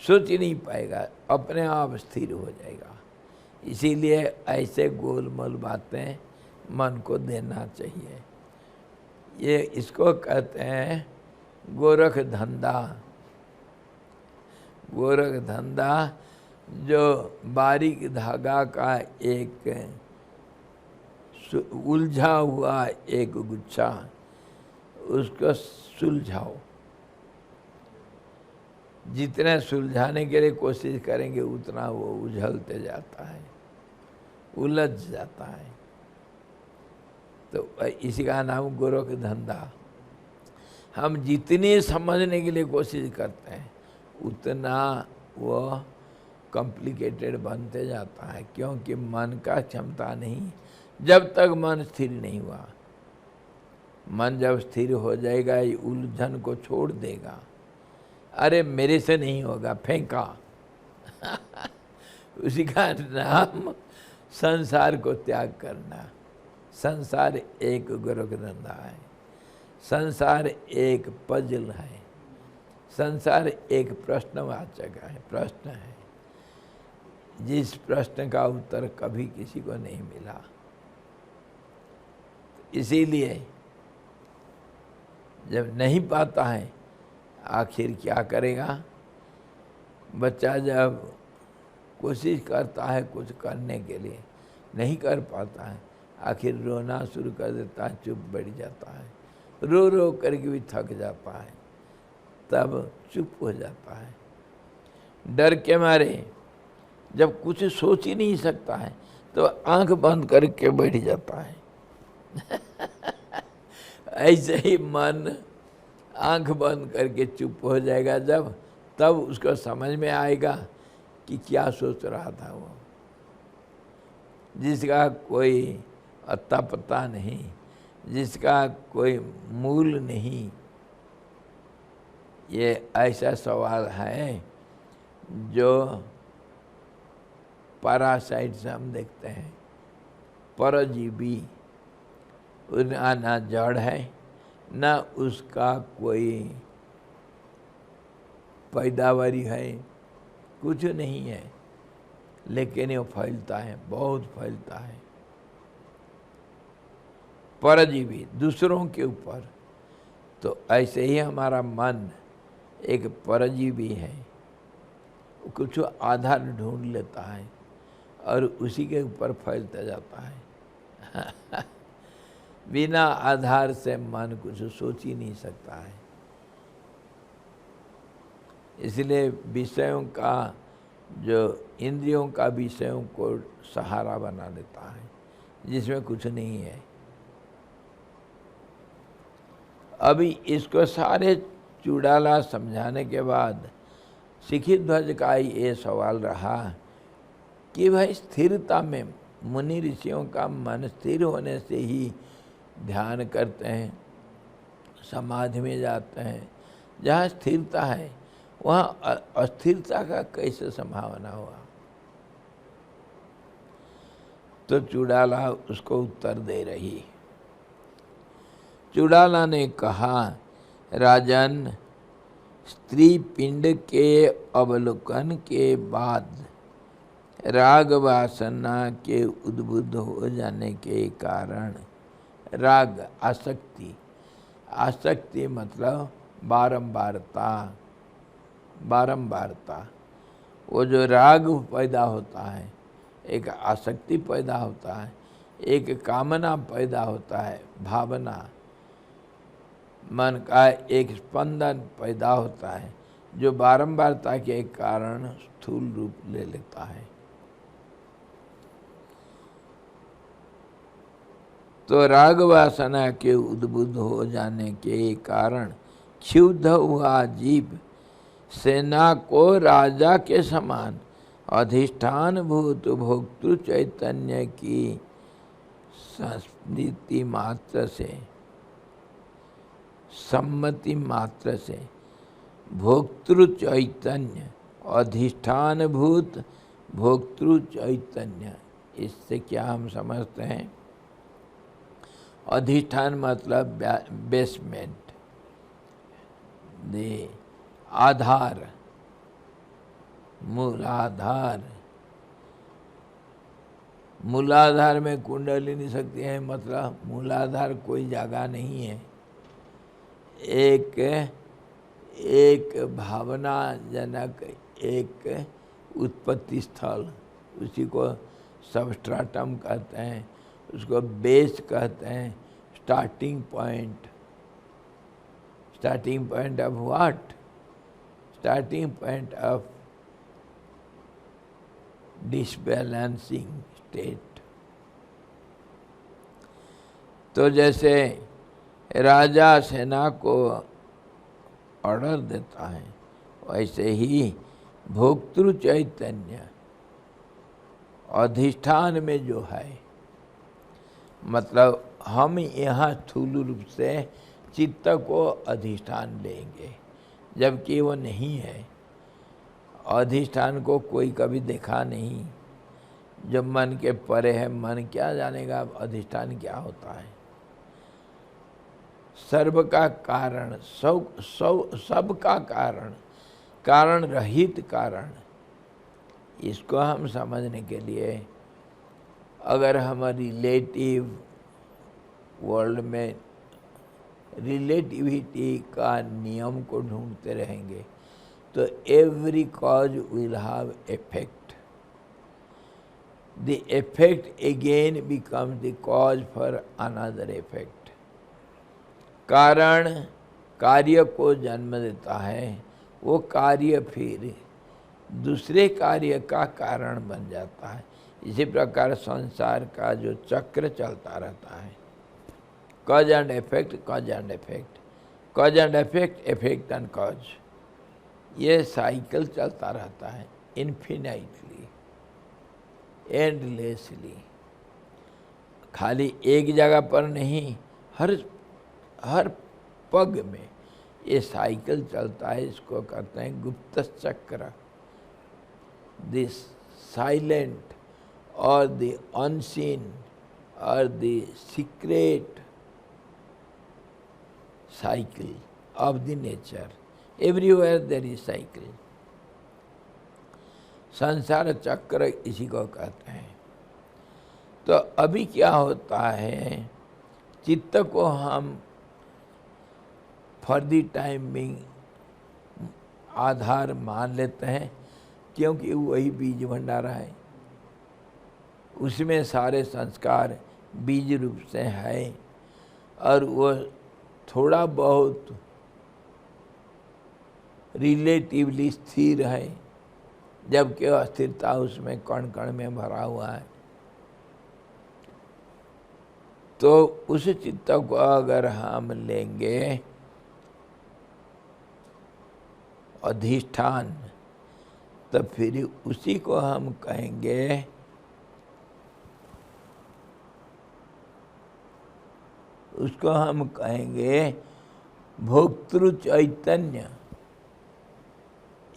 सोच ही नहीं पाएगा, अपने आप स्थिर हो जाएगा। इसीलिए ऐसे गोलमोल बातें मन को देना चाहिए। ये इसको कहते हैं गोरख धंधा। गोरख धंधा जो बारीक धागा का एक उलझा हुआ एक गुच्छा, उसको सुलझाओ। जितने सुलझाने के लिए कोशिश करेंगे उतना वो उझलते जाता है, उलझ जाता है। तो इसी का नाम गोरख धंधा। हम जितनी समझने के लिए कोशिश करते हैं उतना वो कॉम्प्लिकेटेड बनते जाता है, क्योंकि मन का क्षमता नहीं। जब तक मन स्थिर नहीं हुआ, मन जब स्थिर हो जाएगा ये उलझन को छोड़ देगा। अरे मेरे से नहीं होगा, फेंका उसी का नाम संसार को त्याग करना। संसार एक गोरखधंधा है, संसार एक पजल है, संसार एक प्रश्नवाचक है, प्रश्न है, जिस प्रश्न का उत्तर कभी किसी को नहीं मिला। इसीलिए जब नहीं पाता है आखिर क्या करेगा। बच्चा जब कोशिश करता है कुछ करने के लिए, नहीं कर पाता है, आखिर रोना शुरू कर देता है, चुप बैठ जाता है, रो रो करके भी थक जाता है, तब चुप हो जाता है। डर के मारे जब कुछ सोच ही नहीं सकता है तो आंख बंद करके बैठ जाता है। ऐसे ही मन आंख बंद करके चुप हो जाएगा जब, तब उसको समझ में आएगा कि क्या सोच रहा था वो, जिसका कोई अता पता नहीं, जिसका कोई मूल नहीं। ये ऐसा सवाल है जो पैरासाइट्स हम देखते हैं, परजीवी, उसका ना जड़ है ना उसका कोई पैदावारी है, कुछ नहीं है, लेकिन ये फैलता है, बहुत फैलता है। परजीवी दूसरों के ऊपर, तो ऐसे ही हमारा मन एक परजीवी है, कुछ आधार ढूंढ लेता है और उसी के ऊपर फैलता जाता है। बिना आधार से मन कुछ सोच ही नहीं सकता है। इसलिए विषयों का, जो इंद्रियों का विषयों को सहारा बना लेता है, जिसमें कुछ नहीं है। अभी इसको सारे चुड़ाला समझाने के बाद शिखी ध्वज का ये सवाल रहा कि भाई स्थिरता में, मुनि ऋषियों का मन स्थिर होने से ही ध्यान करते हैं, समाधि में जाते हैं। जहाँ स्थिरता है वहाँ अस्थिरता का कैसे संभावना हुआ। तो चुड़ाला उसको उत्तर दे रही। चुड़ाला ने कहा, राजन, स्त्री पिंड के अवलोकन के बाद राग वासना के उद्बुद्ध हो जाने के कारण, राग आसक्ति, आसक्ति मतलब बारंबारता, बारंबारता, वो जो राग पैदा होता है, एक आसक्ति पैदा होता है, एक कामना पैदा होता है, भावना, मन का एक स्पंदन पैदा होता है, जो बारंबारता के कारण स्थूल रूप ले लेता है। तो राग वासना के उद्बुद्ध हो जाने के कारण क्षुब्ध हुआ जीव सेना को राजा के समान अधिष्ठान भूत भोक्तृ चैतन्य की संस्मृति मात्र से, सम्मति मात्र से, भोक्तृ चैतन्य, अधिष्ठान भूत भोक्तृ चैतन्य, इससे क्या हम समझते हैं? अधिष्ठान मतलब बेसमेंट, दे आधार, मूलाधार। मूलाधार में कुंडलिनी शक्ति है, मतलब मूलाधार कोई जगह नहीं है, एक भावना जनक एक उत्पत्ति स्थल, उसी को सबस्ट्राटम कहते हैं, उसको बेस कहते हैं, starting point. Starting point of what? Starting point of disbalancing state. तो जैसे राजा सेना को ऑर्डर देता है, वैसे ही भोक्तृ चैतन्य अधिष्ठान में जो है, मतलब हम यहाँ स्थूल रूप से चित्त को अधिष्ठान लेंगे, जबकि वो नहीं है। अधिष्ठान को कोई कभी देखा नहीं, जो मन के परे है, मन क्या जानेगा अधिष्ठान क्या होता है। सर्व का कारण, सब का कारण, कारण रहित कारण, इसको हम समझने के लिए अगर हम रिलेटिव वर्ल्ड में रिलेटिविटी का नियम को ढूंढते रहेंगे तो every cause will have effect, the effect again becomes the cause for another effect. कारण कार्य को जन्म देता है, वो कार्य फिर दूसरे कार्य का कारण बन जाता है। इसी प्रकार संसार का जो चक्र चलता रहता है, cause and effect, cause and effect, cause and effect, effect and cause, ये साइकिल चलता रहता है इन्फिनाइटली, एंडलेसली। खाली एक जगह पर नहीं, हर पग में ये साइकिल चलता है। इसको कहते हैं गुप्त चक्र, दिस साइलेंट और द अनसीन और the secret cycle of the nature. Everywhere there is cycle. संसार चक्र इसी को कहते हैं। तो अभी क्या होता है, चित्त को हम फॉर द टाइम बिंग आधार मान लेते हैं, क्योंकि वही बीज भंडारा है, उसमें सारे संस्कार बीज रूप से है और वो थोड़ा बहुत रिलेटिवली स्थिर है, जबकि अस्थिरता उसमें कण कण में भरा हुआ है। तो उस चित्त को अगर हम लेंगे अधिष्ठान, तो फिर उसी को हम कहेंगे उसको हम कहेंगे भोक्तृ चैतन्य।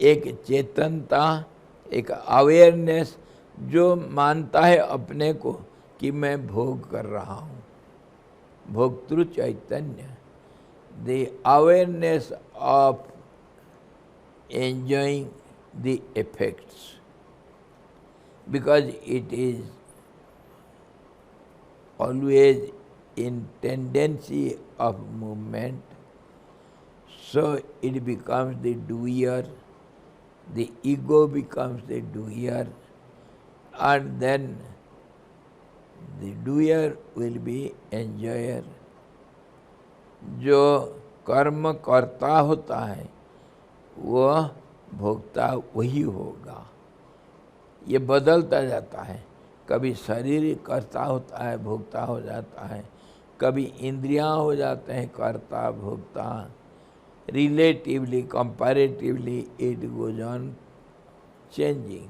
एक चेतनता, एक अवेयरनेस जो मानता है अपने को कि मैं भोग कर रहा हूँ, भोक्तृ चैतन्य, the awareness of enjoying the effects, because it is always in tendency of movement, so it becomes the doer, the ego becomes the doer, and then the doer will be enjoyer. जो कर्म करता होता है वह भोक्ता वही होगा। ये बदलता जाता है, कभी शरीर कर्ता होता है, भोक्ता हो जाता है, कभी इंद्रियां हो जाते हैं कर्ता भोक्ता, relatively comparatively it goes on changing.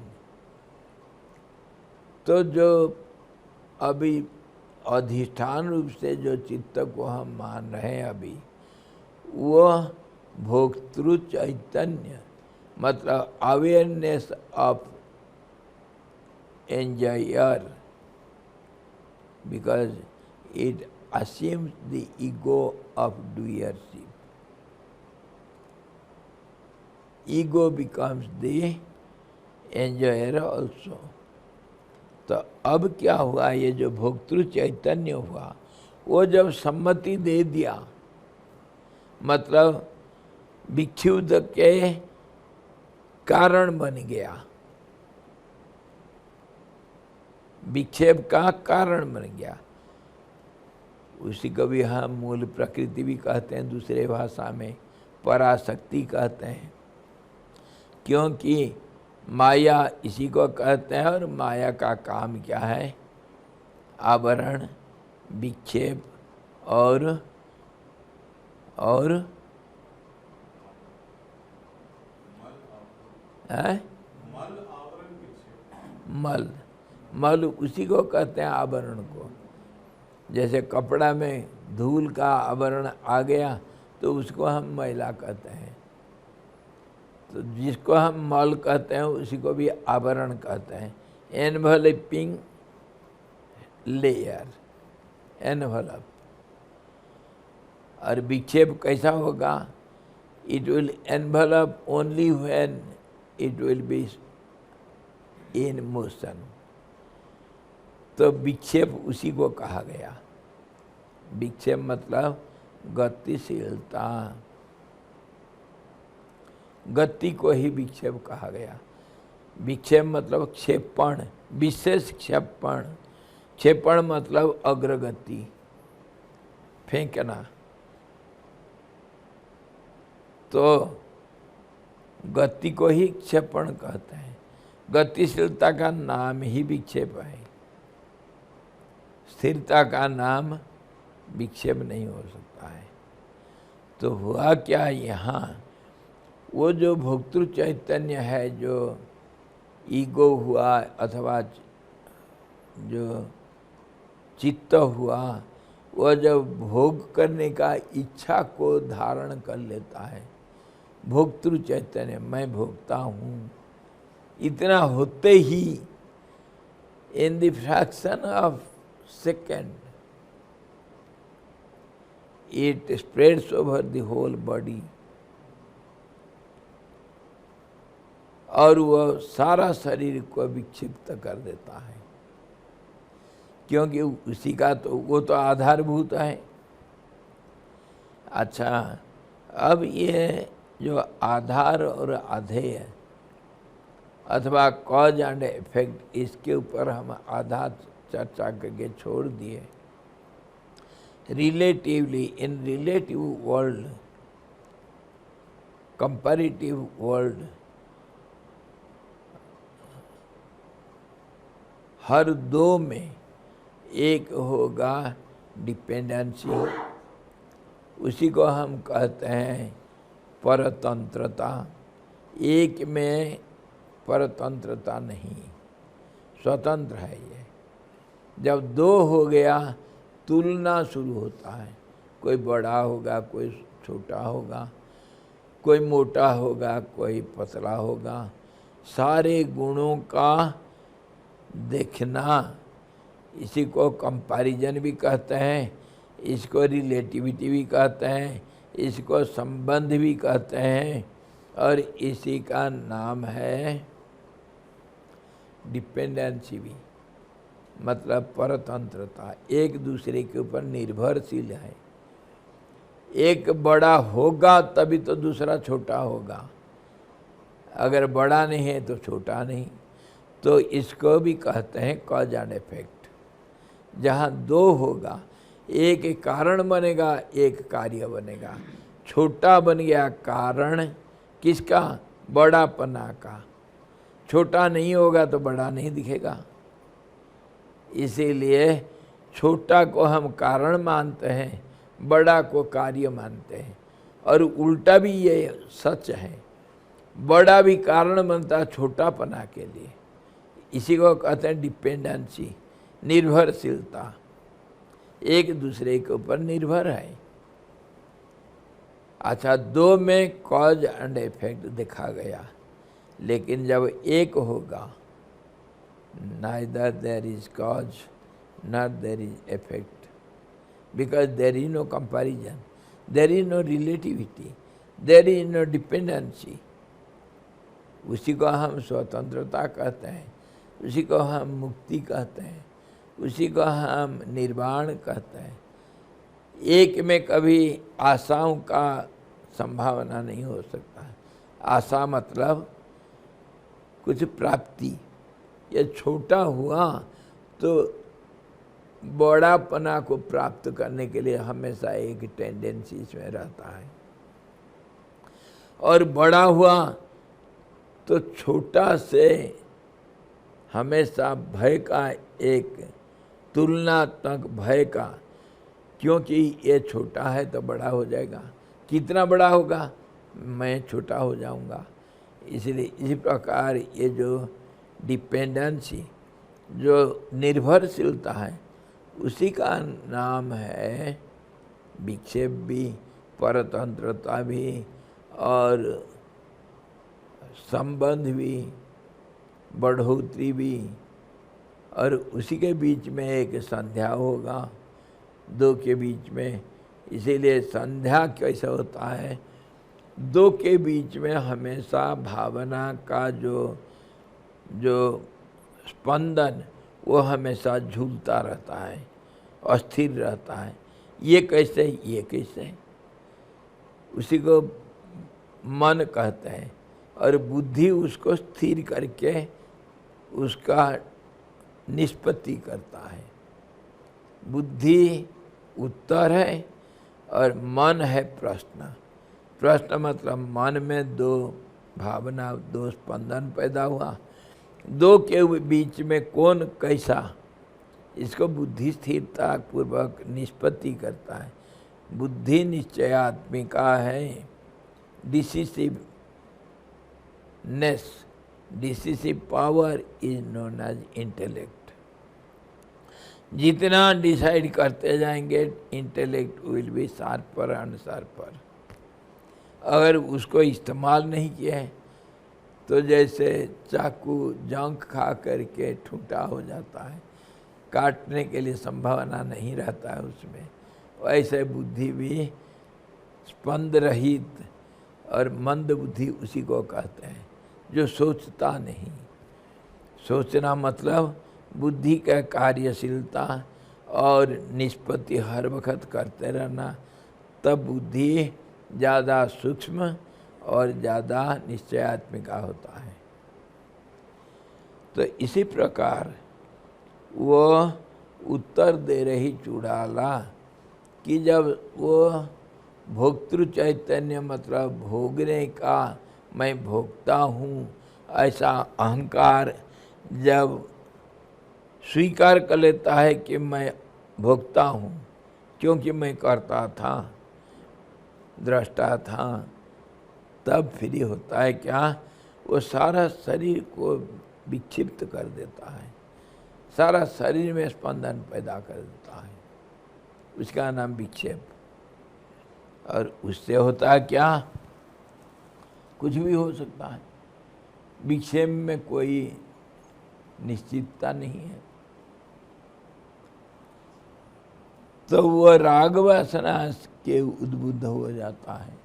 तो जो अभी अधिष्ठान रूप से जो चित्त को हम मान रहे हैं अभी, वह भोक्तृ चैतन्य, मतलब awareness of enjoyer, because it assumes the ego of doership. Ego becomes the enjoyer also. तो अब क्या हुआ, ये जो भोक्तृ चैतन्य हुआ, वो जब सम्मति दे दिया, मतलब विक्षुब्ध के कारण बन गया, विक्षेप का कारण बन गया। उसी को भी हम मूल प्रकृति भी कहते हैं, दूसरे भाषा में पराशक्ति कहते हैं, क्योंकि माया इसी को कहते हैं। और माया का काम क्या है, आवरण, विक्षेप और मल उसी को कहते हैं, आवरण को। जैसे कपड़ा में धूल का आवरण आ गया तो उसको हम मैला कहते हैं, तो जिसको हम मल कहते हैं उसी को भी आवरण कहते हैं। एनवलपिंग लेयर, एनवलप। और विक्षेप कैसा होगा? It will envelope only when it will be in motion. तो विक्षेप उसी को कहा गया। विक्षेप मतलब गतिशीलता, गति को ही विक्षेप कहा गया। विक्षेप मतलब क्षेपण, विशेष क्षेपण। क्षेपण मतलब अग्रगति, फेंकना। तो गति को ही क्षेपण कहते हैं। गतिशीलता का नाम ही विक्षेप है। स्थिरता का नाम विक्षेप नहीं हो सकता है। तो हुआ क्या यहाँ? वो जो भोक्तृ चैतन्य है, जो ईगो हुआ अथवा जो चित्त हुआ, वह जब भोग करने का इच्छा को धारण कर लेता है, भोक्तृ चैतन्य, मैं भोगता हूँ, इतना होते ही in the fraction of second it spreads over the whole body, और वह सारा शरीर को विक्षिप्त कर देता है। क्योंकि उसी का तो वो तो आधारभूत है। अच्छा, अब ये जो आधार और अधेय अथवा कॉज एंड इफेक्ट, इसके ऊपर हम आधा चर्चा करके छोड़ दिए। रिलेटिवली, इन रिलेटिव वर्ल्ड, कंपैरेटिव वर्ल्ड, हर दो में एक होगा डिपेंडेंसी, उसी को हम कहते हैं परतंत्रता। एक में परतंत्रता नहीं, स्वतंत्र है ये। जब दो हो गया, तुलना शुरू होता है। कोई बड़ा होगा, कोई छोटा होगा, कोई मोटा होगा, कोई पतला होगा। सारे गुणों का देखना, इसी को कंपैरिजन भी कहते हैं, इसको रिलेटिविटी भी कहते हैं, इसको संबंध भी कहते हैं, और इसी का नाम है डिपेंडेंसी भी, मतलब परतंत्रता। एक दूसरे के ऊपर निर्भरशील है। एक बड़ा होगा तभी तो दूसरा छोटा होगा, अगर बड़ा नहीं है तो छोटा नहीं। तो इसको भी कहते हैं कॉज एंड इफेक्ट। जहाँ दो होगा, एक कारण बनेगा, एक कार्य बनेगा। छोटा बन गया कारण किसका? बड़ापना का। छोटा नहीं होगा तो बड़ा नहीं दिखेगा। इसीलिए छोटा को हम कारण मानते हैं, बड़ा को कार्य मानते हैं। और उल्टा भी ये सच है, बड़ा भी कारण बनता है छोटापना के लिए। इसी को कहते हैं डिपेंडेंसी, निर्भरशीलता। एक दूसरे के ऊपर निर्भर है। अच्छा, दो में कॉज एंड इफेक्ट देखा गया, लेकिन जब एक होगा, neither there is cause nor there is effect, because there is no comparison, there is no relativity, there is no dependency। उसी को हम स्वतंत्रता कहते हैं, उसी को हम मुक्ति कहते हैं, उसी को हम निर्वाण कहते हैं। एक में कभी आशाओं का संभावना नहीं हो सकता। आशा मतलब कुछ प्राप्ति। ये छोटा हुआ तो बड़ापना को प्राप्त करने के लिए हमेशा एक टेंडेंसी इसमें रहता है, और बड़ा हुआ तो छोटा से हमेशा भय का, एक तुलनात्मक भय का, क्योंकि ये छोटा है तो बड़ा हो जाएगा। कितना बड़ा होगा? मैं छोटा हो जाऊंगा। इसलिए इसी प्रकार ये जो डिपेंडेंसी, जो निर्भरशीलता है, उसी का नाम है विक्षेप भी, परतंत्रता भी, और संबंध भी, बढ़ोतरी भी, और उसी के बीच में एक संध्या होगा, दो के बीच में। इसीलिए संध्या कैसा होता है, दो के बीच में हमेशा भावना का जो स्पंदन वो हमेशा झूलता रहता है, अस्थिर रहता है। ये कैसे, ये कैसे, उसी को मन कहते हैं। और बुद्धि उसको स्थिर करके उसका निष्पत्ति करता है। बुद्धि उत्तर है और मन है प्रश्न। प्रश्न मतलब मन में दो भावना, दो स्पंदन पैदा हुआ, दो के बीच में कौन कैसा, इसको बुद्धि स्थिरता पूर्वक निष्पत्ति करता है। बुद्धि निश्चयात्मिका है, decisiveness, decisive power is known as intellect. जितना डिसाइड करते जाएंगे, intellect will be sharper and sharper. अगर उसको इस्तेमाल नहीं किया है तो जैसे चाकू जंक खा करके ठूटा हो जाता है, काटने के लिए संभावना नहीं रहता है उसमें, वैसे बुद्धि भी स्पंद रहित और मंद बुद्धि उसी को कहते हैं जो सोचता नहीं। सोचना मतलब बुद्धि का कार्यशीलता और निष्पत्ति हर वक्त करते रहना, तब बुद्धि ज़्यादा सूक्ष्म और ज़्यादा निश्चयात्मिका होता है। तो इसी प्रकार वो उत्तर दे रही चुड़ाला कि जब वो भोक्तृ चैतन्य मतलब भोगने का, मैं भोगता हूँ, ऐसा अहंकार जब स्वीकार कर लेता है कि मैं भोगता हूँ क्योंकि मैं करता था, दृष्टा था, तब फिर ये होता है क्या, वो सारा शरीर को विक्षिप्त कर देता है, सारा शरीर में स्पंदन पैदा कर देता है, उसका नाम विक्षेप। और उससे होता है क्या, कुछ भी हो सकता है। विक्षेप में कोई निश्चितता नहीं है। तो वो राग वासना के उद्बुद्ध हो जाता है।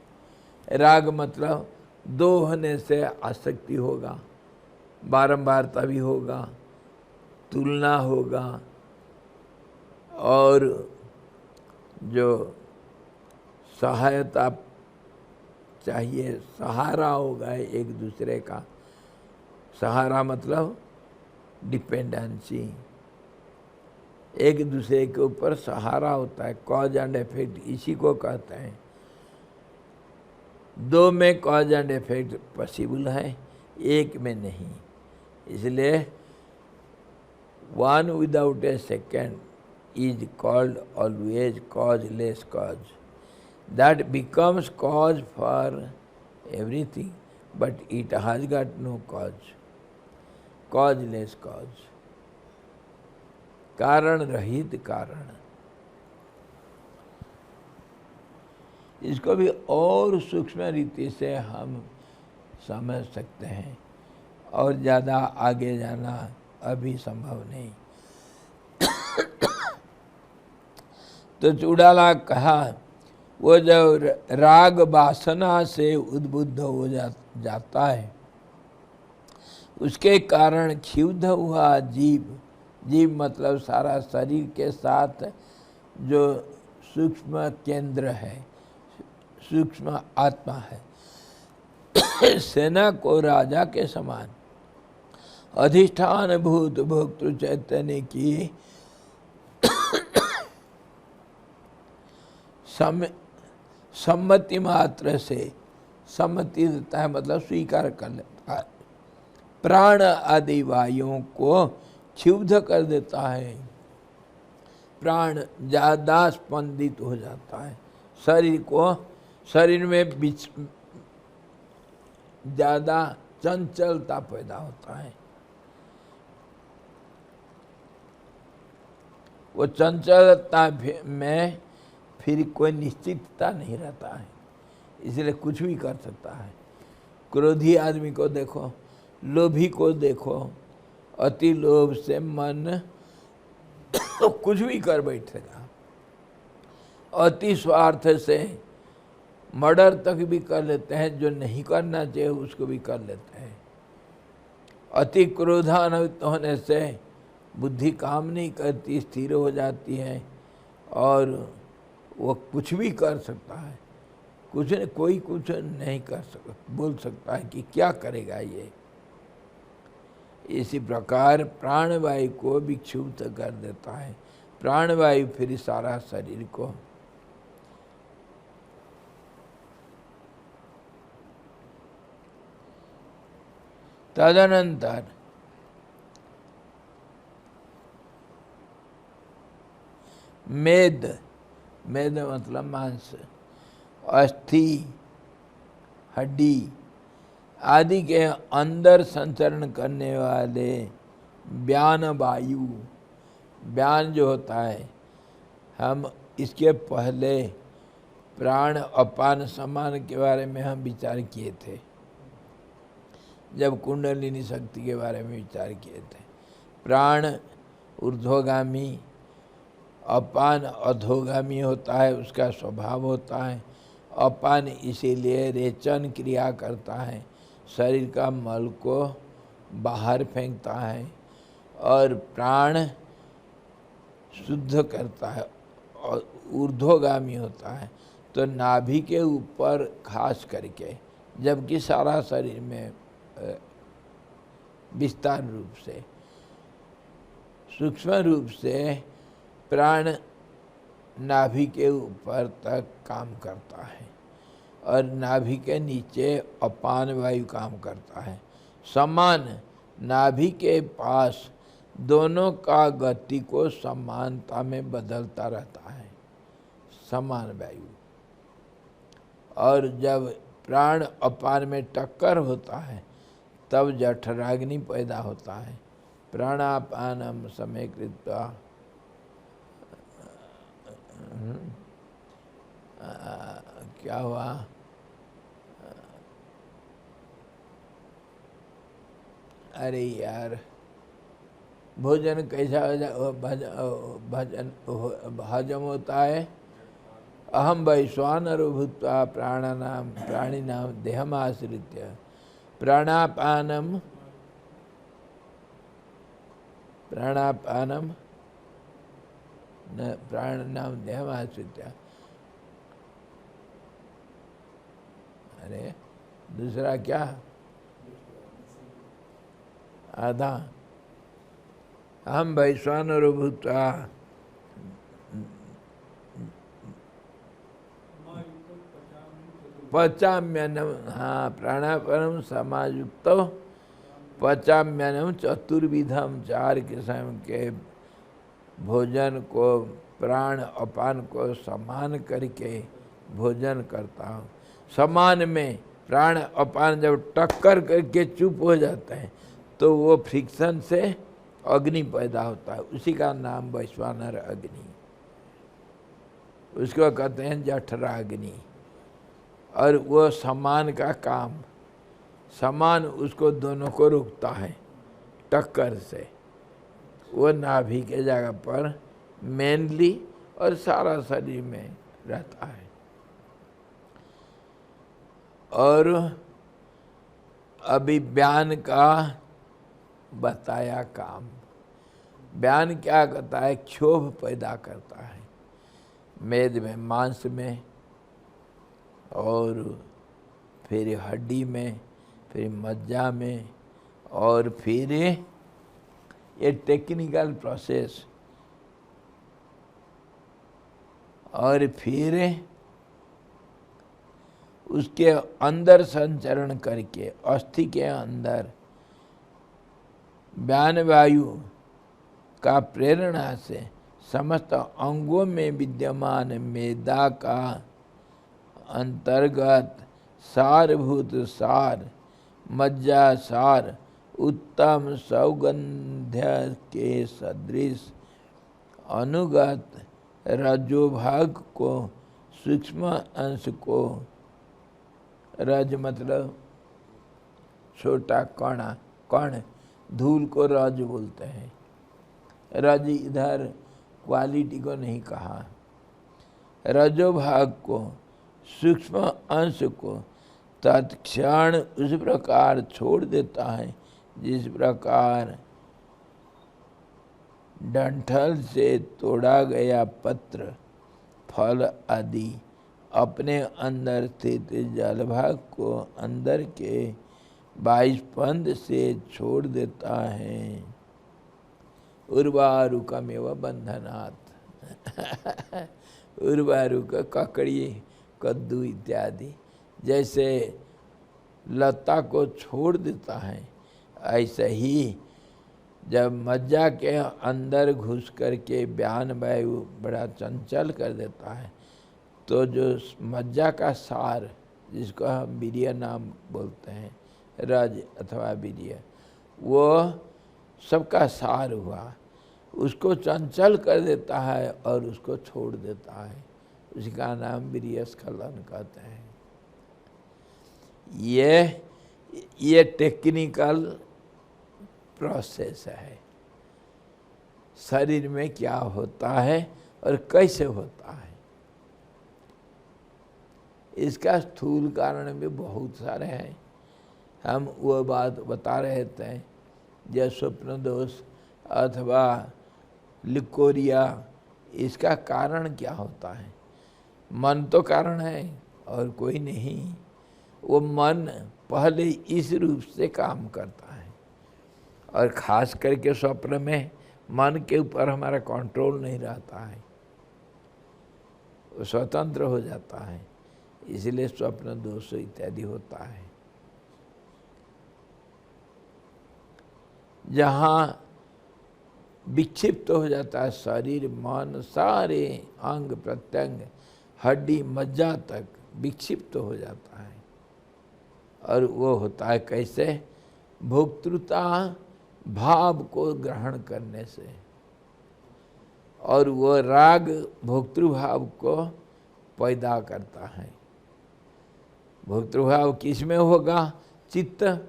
राग मतलब दो होने से आसक्ति होगा, बारंबारता भी होगा, तुलना होगा, और जो सहायता चाहिए, सहारा होगा एक दूसरे का। सहारा मतलब डिपेंडेंसी, एक दूसरे के ऊपर सहारा होता है, कॉज एंड इफेक्ट इसी को कहते हैं। दो में कॉज एंड इफेक्ट पॉसिबल है, एक में नहीं। इसलिए one without a second is called always causeless cause, that becomes cause for everything but it has got no cause, causeless cause, कारण रहित कारण। इसको भी और सूक्ष्म रीति से हम समझ सकते हैं, और ज़्यादा आगे जाना अभी संभव नहीं। तो चूड़ाला कहा, वो जब राग वासना से उद्बुद्ध हो जाता है, उसके कारण क्षुब्ध हुआ जीव, जीव मतलब सारा शरीर के साथ जो सूक्ष्म केंद्र है, सूक्ष्म आत्मा है, सेना को राजा के समान अधिष्ठान भूत भोक्तृ चैतन्य की सम्मति मात्र से, सम्मति देता है मतलब स्वीकार कर लेता है, प्राण आदि वायुओं को क्षुब्ध कर देता है। प्राण ज़्यादा स्पंदित हो जाता है, शरीर में ज़्यादा चंचलता पैदा होता है। वो चंचलता में फिर कोई निश्चितता नहीं रहता है, इसलिए कुछ भी कर सकता है। क्रोधी आदमी को देखो, लोभी को देखो, अति लोभ से मन कुछ भी कर बैठेगा। अति स्वार्थ से मर्डर तक भी कर लेते हैं, जो नहीं करना चाहिए उसको भी कर लेते हैं। अति क्रोधान्वित होने से बुद्धि काम नहीं करती, स्थिर हो जाती है और वो कुछ भी कर सकता है। कोई कुछ नहीं कर सकता, बोल सकता है कि क्या करेगा ये। इसी प्रकार प्राणवायु को विक्षुब्ध कर देता है। प्राणवायु फिर सारा शरीर को तदनंतर मेद मतलब मांस, अस्थि, हड्डी आदि के अंदर संचरण करने वाले व्यान वायु। व्यान जो होता है, हम इसके पहले प्राण अपान समान के बारे में हम विचार किए थे, जब कुंडलिनी शक्ति के बारे में विचार किए थे। प्राण ऊर्ध्वगामी, अपान अधोगामी होता है, उसका स्वभाव होता है। अपान इसीलिए रेचन क्रिया करता है, शरीर का मल को बाहर फेंकता है, और प्राण शुद्ध करता है। और ऊर्ध्वगामी होता है तो नाभि के ऊपर खास करके, जबकि सारा शरीर में विस्तार रूप से, सूक्ष्म रूप से प्राण नाभि के ऊपर तक काम करता है और नाभि के नीचे अपान वायु काम करता है। समान नाभि के पास दोनों का गति को समानता में बदलता रहता है, समान वायु। और जब प्राण अपान में टक्कर होता है तब जठराग्नि पैदा होता है। प्राणापानम समय कृत्वा क्या हुआ, अरे यार, भोजन कैसा हजम होता है। अहम वैश्वानरो भूत्वा प्राणिनाम देहमाश्रित्य प्राणापानम न प्राणिनाम देहमाश्रित्य। अरे दूसरा क्या, आधा, हम वैश्वानरो भूत्वा पचाम्यनम, हाँ, प्राणापानम समायुक्त पचाम्यनम चतुर्विधम, 4 किस्म के भोजन को, प्राण अपान को समान करके भोजन करता हूँ। समान में प्राण अपान जब टक्कर करके चुप हो जाते हैं तो वो फ्रिक्शन से अग्नि पैदा होता है, उसी का नाम वैश्वानर अग्नि, उसको कहते हैं जठराग्नि। और वो समान का काम, समान उसको दोनों को रोकता है टक्कर से। वो नाभि के जगह पर मेनली और सारा शरीर में रहता है। और अभी व्यान का बताया काम। व्यान क्या करता है, क्षोभ पैदा करता है मेद में, मांस में, और फिर हड्डी में, फिर मज्जा में, और फिर ये टेक्निकल प्रोसेस, और फिर उसके अंदर संचरण करके अस्थि के अंदर व्यान वायु का प्रेरणा से समस्त अंगों में विद्यमान मेदा का अंतर्गत सारभूत सार, मज्जा सार, उत्तम सौगंध्य के सदृश अनुगत रजोभाग को, सूक्ष्म अंश को, रज मतलब छोटा कण, धूल को रज बोलते हैं। रज इधर क्वालिटी को नहीं कहा, रजो भाग को, सूक्ष्म अंश को तत्क्षण उस प्रकार छोड़ देता है जिस प्रकार डंठल से तोड़ा गया पत्र, फल आदि अपने अंदर स्थित जल भाग को अंदर के 22 पंद से छोड़ देता है। उर्वारुकमेव बंधनात् उर्वारुक ककड़ी, कद्दू इत्यादि जैसे लता को छोड़ देता है, ऐसे ही जब मज्जा के अंदर घुस करके व्यान वायु बड़ा चंचल कर देता है, तो जो मज्जा का सार, जिसको हम वीर्य नाम बोलते हैं, रज अथवा वीर्य, वो सबका सार हुआ, उसको चंचल कर देता है और उसको छोड़ देता है। उसका नाम वीर्य स्खलन कहते हैं। ये टेक्निकल प्रोसेस है। शरीर में क्या होता है और कैसे होता है, इसका स्थूल कारण भी बहुत सारे हैं। हम वो बात बता रहे थे, जब स्वप्न दोष अथवा लिकोरिया, इसका कारण क्या होता है? मन तो कारण है और कोई नहीं। वो मन पहले इस रूप से काम करता है और खास करके स्वप्न में मन के ऊपर हमारा कंट्रोल नहीं रहता है, वो स्वतंत्र हो जाता है, इसलिए स्वप्न दोष इत्यादि होता है। जहाँ विक्षिप्त हो जाता है शरीर, मन, सारे अंग प्रत्यंग, हड्डी मज्जा तक विक्षिप्त हो जाता है। और वो होता है कैसे? भोक्तृता भाव को ग्रहण करने से। और वो राग भोक्तृभाव को पैदा करता है। भोक्तृभाव किस में होगा? चित्त।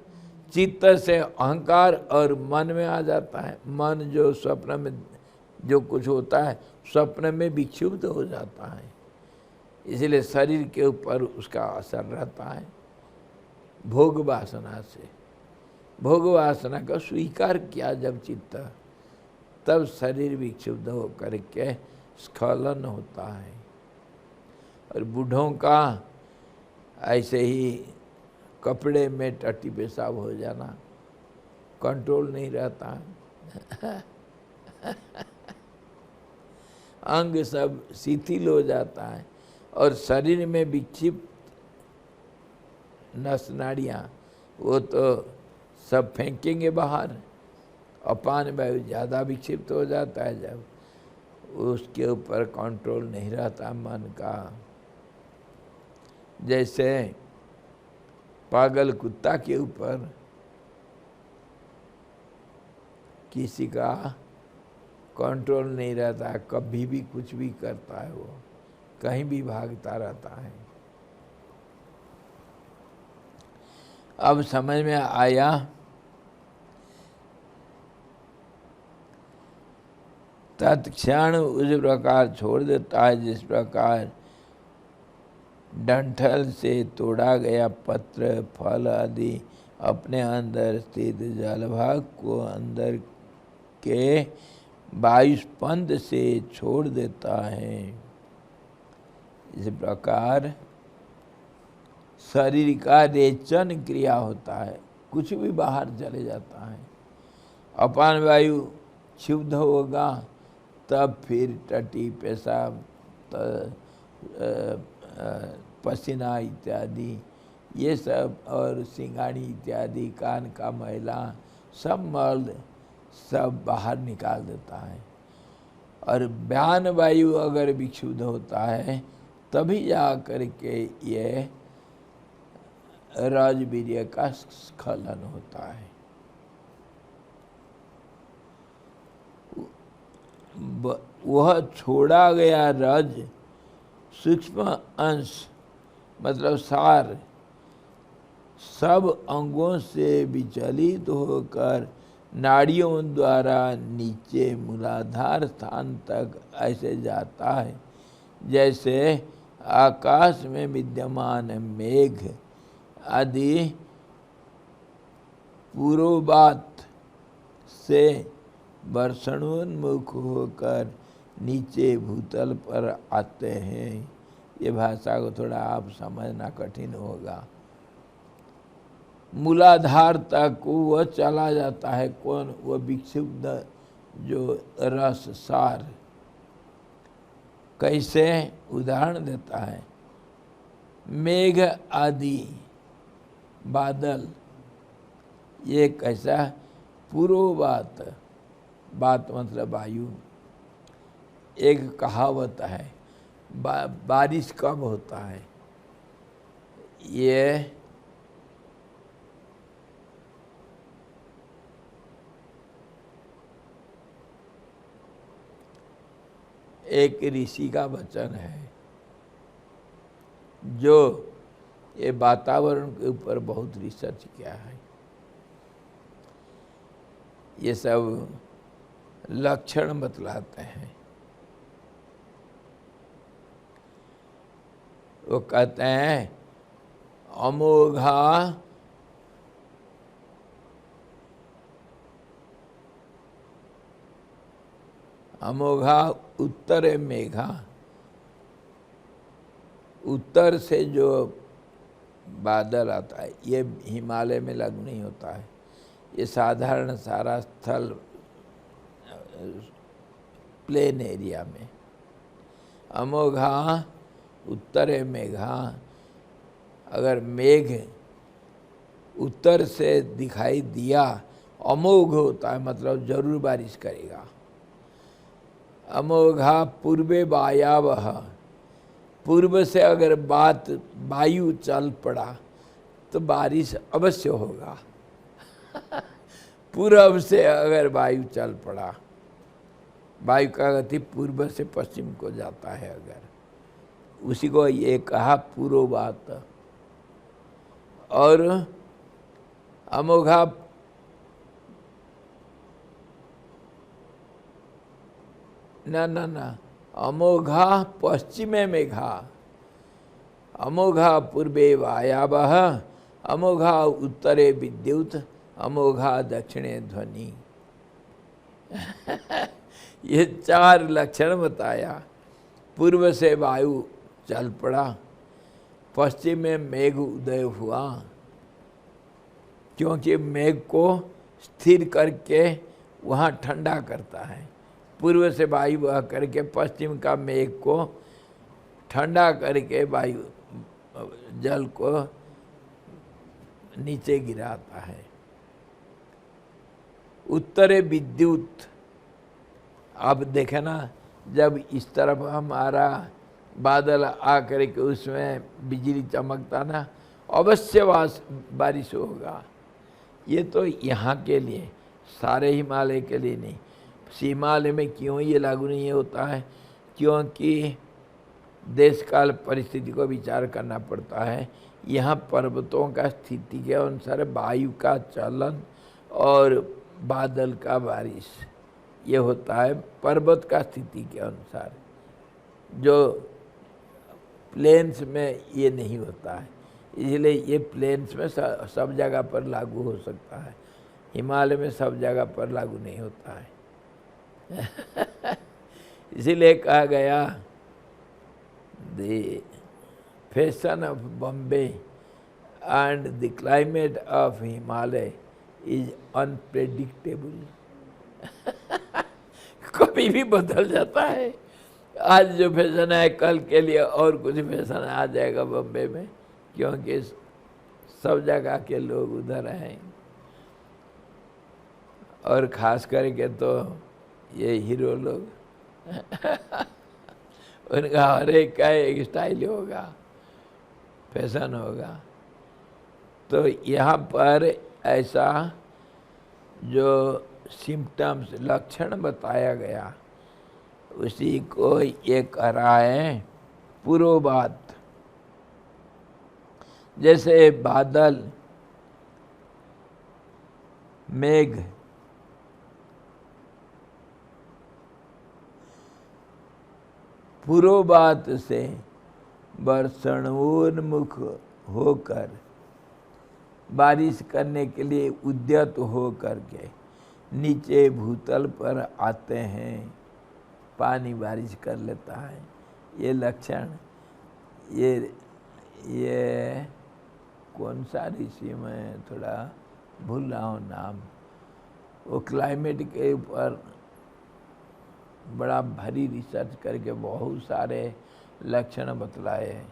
चित्त से अहंकार और मन में आ जाता है। मन जो स्वप्न में जो कुछ होता है, स्वप्न में विक्षुब्ध हो जाता है, इसलिए शरीर के ऊपर उसका असर रहता है। भोग वासना से, भोग वासना का स्वीकार किया जब चित्त, तब शरीर विक्षुब्ध होकर के स्खलन होता है। और बूढ़ों का ऐसे ही कपड़े में टट्टी पेशाब हो जाना, कंट्रोल नहीं रहता है। अंग सब शिथिल हो जाता है और शरीर में विक्षिप्त नस नाड़ियाँ, वो तो सब फेंकेंगे बाहर। अपान वायु ज़्यादा विक्षिप्त हो जाता है जब, उसके ऊपर कंट्रोल नहीं रहता मन का। जैसे पागल कुत्ता के ऊपर किसी का कंट्रोल नहीं रहता है, कभी भी कुछ भी करता है, वो कहीं भी भागता रहता है। अब समझ में आया तत्क्षण उस प्रकार छोड़ देता है जिस प्रकार डंठल से तोड़ा गया पत्र, फल आदि अपने अंदर स्थित जलभाग को अंदर के 22 पंद से छोड़ देता है। इस प्रकार शरीर का रेचन क्रिया होता है, कुछ भी बाहर चले जाता है। अपान वायु क्षुब्ध होगा तब फिर टट्टी, पेशाब, पसीना इत्यादि ये सब, और सिंगाड़ी इत्यादि, कान का मैला, सब मल सब बाहर निकाल देता है। और व्यान वायु अगर विक्षुब्ध होता है तभी जा करके ये राजवीर्य का स्खलन होता है। वह छोड़ा गया रज सूक्ष्म अंश मतलब सार सब अंगों से विचलित होकर नाड़ियों द्वारा नीचे मूलाधार स्थान तक ऐसे जाता है जैसे आकाश में विद्यमान मेघ आदि पूर्वोपात से वर्षणोन्मुख होकर नीचे भूतल पर आते हैं। ये भाषा को थोड़ा आप समझना कठिन होगा। मूलाधार तक वह चला जाता है कौन? वह विक्षुब्ध जो रस सार। कैसे? उदाहरण देता है, मेघ आदि बादल, ये कैसा? पूर्वोपात, बात मतलब वायु। एक कहावत है, बारिश कब होता है? ये एक ऋषि का वचन है जो ये वातावरण के ऊपर बहुत रिसर्च किया है। ये सब लक्षण बतलाते हैं। वो कहते हैं अमोघा उत्तरे मेघा। उत्तर से जो बादल आता है ये हिमालय में लागू नहीं होता है, ये साधारण सारा स्थल प्लेन एरिया में। अमोघा उत्तरे मेघा, अगर मेघ उत्तर से दिखाई दिया, अमोघ होता है मतलब जरूर बारिश करेगा। अमोघा पूर्वे वायावह, पूर्व से अगर वायु चल पड़ा तो बारिश अवश्य होगा। पूर्व से अगर वायु चल पड़ा, वायु का गति पूर्व से पश्चिम को जाता है, अगर उसी को ये कहा पूर्वोपात। और अमोघा ना अमोघा पश्चिमे मेघा, अमोघा पूर्वे वायावह, अमोघा उत्तरे विद्युत, अमोघा दक्षिणे ध्वनि। ये 4 लक्षण बताया। पूर्व से वायु चल पड़ा, पश्चिम में मेघ उदय हुआ, क्योंकि मेघ को स्थिर करके वहाँ ठंडा करता है। पूर्व से वायु बह करके पश्चिम का मेघ को ठंडा करके वायु जल को नीचे गिराता है। उत्तरे विद्युत, आप देखे ना, जब इस तरफ हमारा बादल आकर के उसमें बिजली चमकता ना, अवश्य बारिश होगा। ये तो यहाँ के लिए, सारे हिमालय के लिए नहीं। हिमालय में क्यों ये लागू नहीं होता है? क्योंकि देश काल परिस्थिति को विचार करना पड़ता है। यहाँ पर्वतों का स्थिति के अनुसार वायु का चलन और बादल का बारिश ये होता है पर्वत का स्थिति के अनुसार, जो प्लेन्स में ये नहीं होता है। इसलिए ये प्लेन्स में सब जगह पर लागू हो सकता है, हिमालय में सब जगह पर लागू नहीं होता है। इसीलिए कहा गया the fashion of Bombay and the climate of Himalaya is unpredictable. कभी भी बदल जाता है। आज जो फैशन है कल के लिए और कुछ फैशन आ जाएगा बॉम्बे में, क्योंकि सब जगह के लोग उधर हैं। और खास करके तो ये हीरो लोग उनका हर एक का एक स्टाइल होगा, फैशन होगा। तो यहाँ पर ऐसा जो सिम्टम्स लक्षण बताया गया उसी को ये कह रहा है पूर्वोपात। जैसे बादल, मेघ पुरोबात से वर्षणोन्मुख होकर बारिश करने के लिए उद्यत हो करके नीचे भूतल पर आते हैं, पानी बारिश कर लेता है। ये लक्षण ये कौन सा ऋषि, में थोड़ा भूल रहा हूँ नाम, वो क्लाइमेट के ऊपर बड़ा भारी रिसर्च करके बहुत सारे लक्षण बतलाए हैं।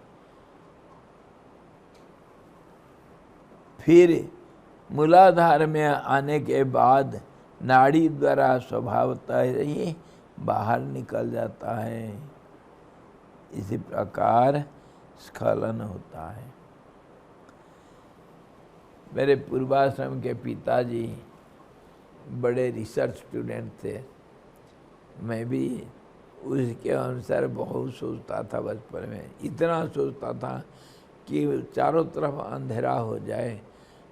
फिर मूलाधार में आने के बाद नाड़ी द्वारा स्वभावतः ही बाहर निकल जाता है। इसी प्रकार स्खलन होता है। मेरे पूर्वाश्रम के पिताजी बड़े रिसर्च स्टूडेंट थे। मैं भी उसके अनुसार बहुत सोचता था बचपन में, इतना सोचता था कि चारों तरफ अंधेरा हो जाए,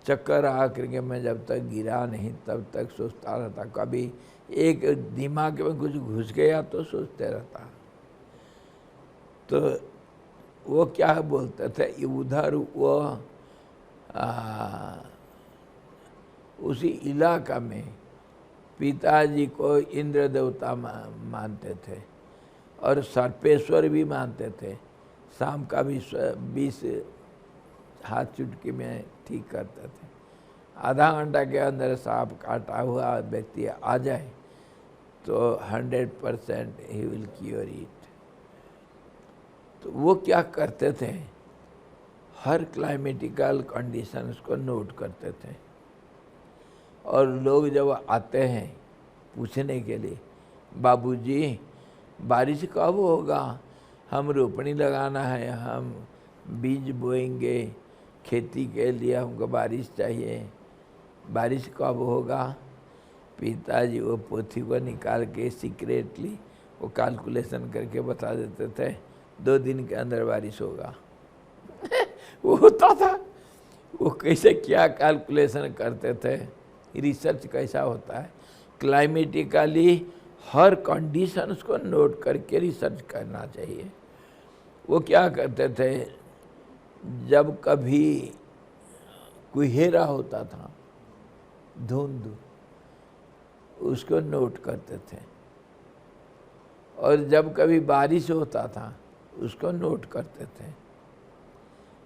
चक्कर आ करके मैं जब तक गिरा नहीं तब तक सोचता रहता। कभी एक दिमाग में कुछ घुस गया तो सोचते रहता। तो वो क्या बोलते थे, उधर वो उसी इलाका में पिताजी को इंद्र देवता मानते थे और सर्पेश्वर भी मानते थे। शाम का भी 20 हाथ चुटकी में ठीक करते थे। आधा घंटा के अंदर सांप काटा हुआ व्यक्ति आ जाए तो 100% ही विल क्योर इट। तो वो क्या करते थे, हर क्लाइमेटिकल कंडीशंस को नोट करते थे। और लोग जब आते हैं पूछने के लिए, बाबूजी बारिश कब होगा, हम रोपनी लगाना है, हम बीज बोएंगे, खेती के लिए हमको बारिश चाहिए, बारिश कब होगा। पिताजी वो पोथी को निकाल के सीक्रेटली वो कैलकुलेशन करके बता देते थे, 2 दिन के अंदर बारिश होगा। वो होता था। वो कैसे क्या कैलकुलेशन करते थे, रिसर्च कैसा होता है, क्लाइमेटिकली हर कंडीशंस को नोट करके रिसर्च करना चाहिए। वो क्या करते थे, जब कभी कुहेरा होता था, धुंध, उसको नोट करते थे। और जब कभी बारिश होता था उसको नोट करते थे।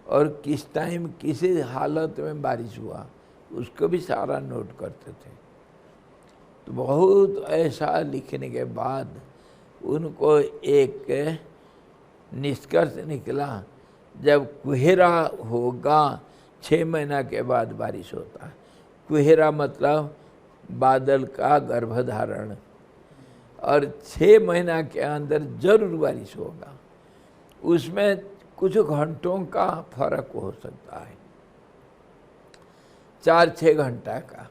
और किस टाइम किसी हालत में बारिश हुआ उसको भी सारा नोट करते थे। तो बहुत ऐसा लिखने के बाद उनको एक निष्कर्ष निकला, जब कुहेरा होगा 6 महीना के बाद बारिश होता है। कुहेरा मतलब बादल का गर्भधारण, और 6 महीना के अंदर जरूर बारिश होगा। उसमें कुछ घंटों का फर्क हो सकता है, 4-6 घंटा का,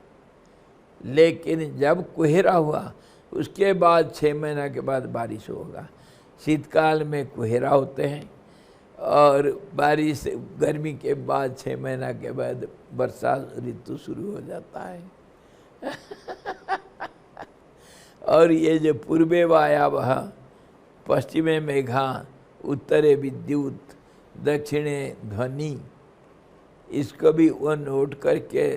लेकिन जब कुहेरा हुआ उसके बाद 6 महीना के बाद बारिश होगा। शीतकाल में कुहेरा होते हैं और बारिश गर्मी के बाद 6 महीना के बाद वर्षा ऋतु शुरू हो जाता है। और ये जो पूर्वे वायावह, पश्चिमे मेघा, उत्तरे विद्युत, दक्षिणे ध्वनि, इसको भी वो नोट करके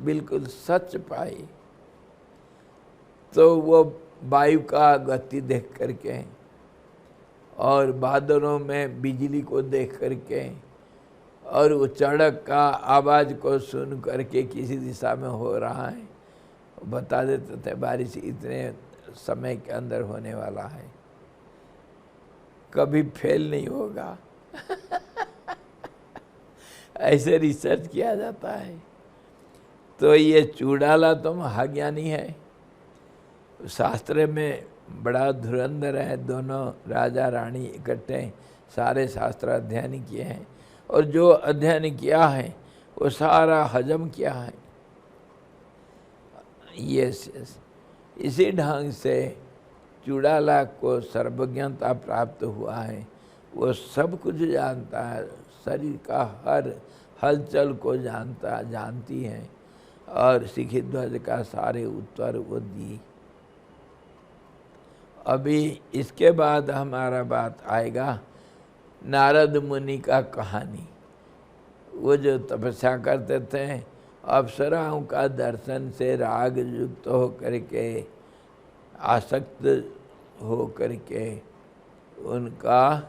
बिल्कुल सच पाए। तो वो वायु का गति देख करके और बादलों में बिजली को देख करके और वो चड़क का आवाज़ को सुन करके किसी दिशा में हो रहा है, बता देते थे बारिश इतने समय के अंदर होने वाला है, कभी फेल नहीं होगा। ऐसे रिसर्च किया जाता है। तो ये चूड़ाला तो महाज्ञानी है, शास्त्र में बड़ा धुरंधर है। दोनों राजा रानी इकट्ठे सारे शास्त्र अध्ययन किए हैं, और जो अध्ययन किया है वो सारा हजम किया है। यस, इसी ढंग से चूड़ाला को सर्वज्ञता प्राप्त हुआ है। वो सब कुछ जानता है, शरीर का हर हलचल को जानती है, और सिखी ध्वज का सारे उत्तर वो दी। अभी इसके बाद हमारा बात आएगा नारद मुनि का कहानी। वो जो तपस्या करते थे, अप्सराओं का दर्शन से राग युक्त हो करके, आसक्त हो करके उनका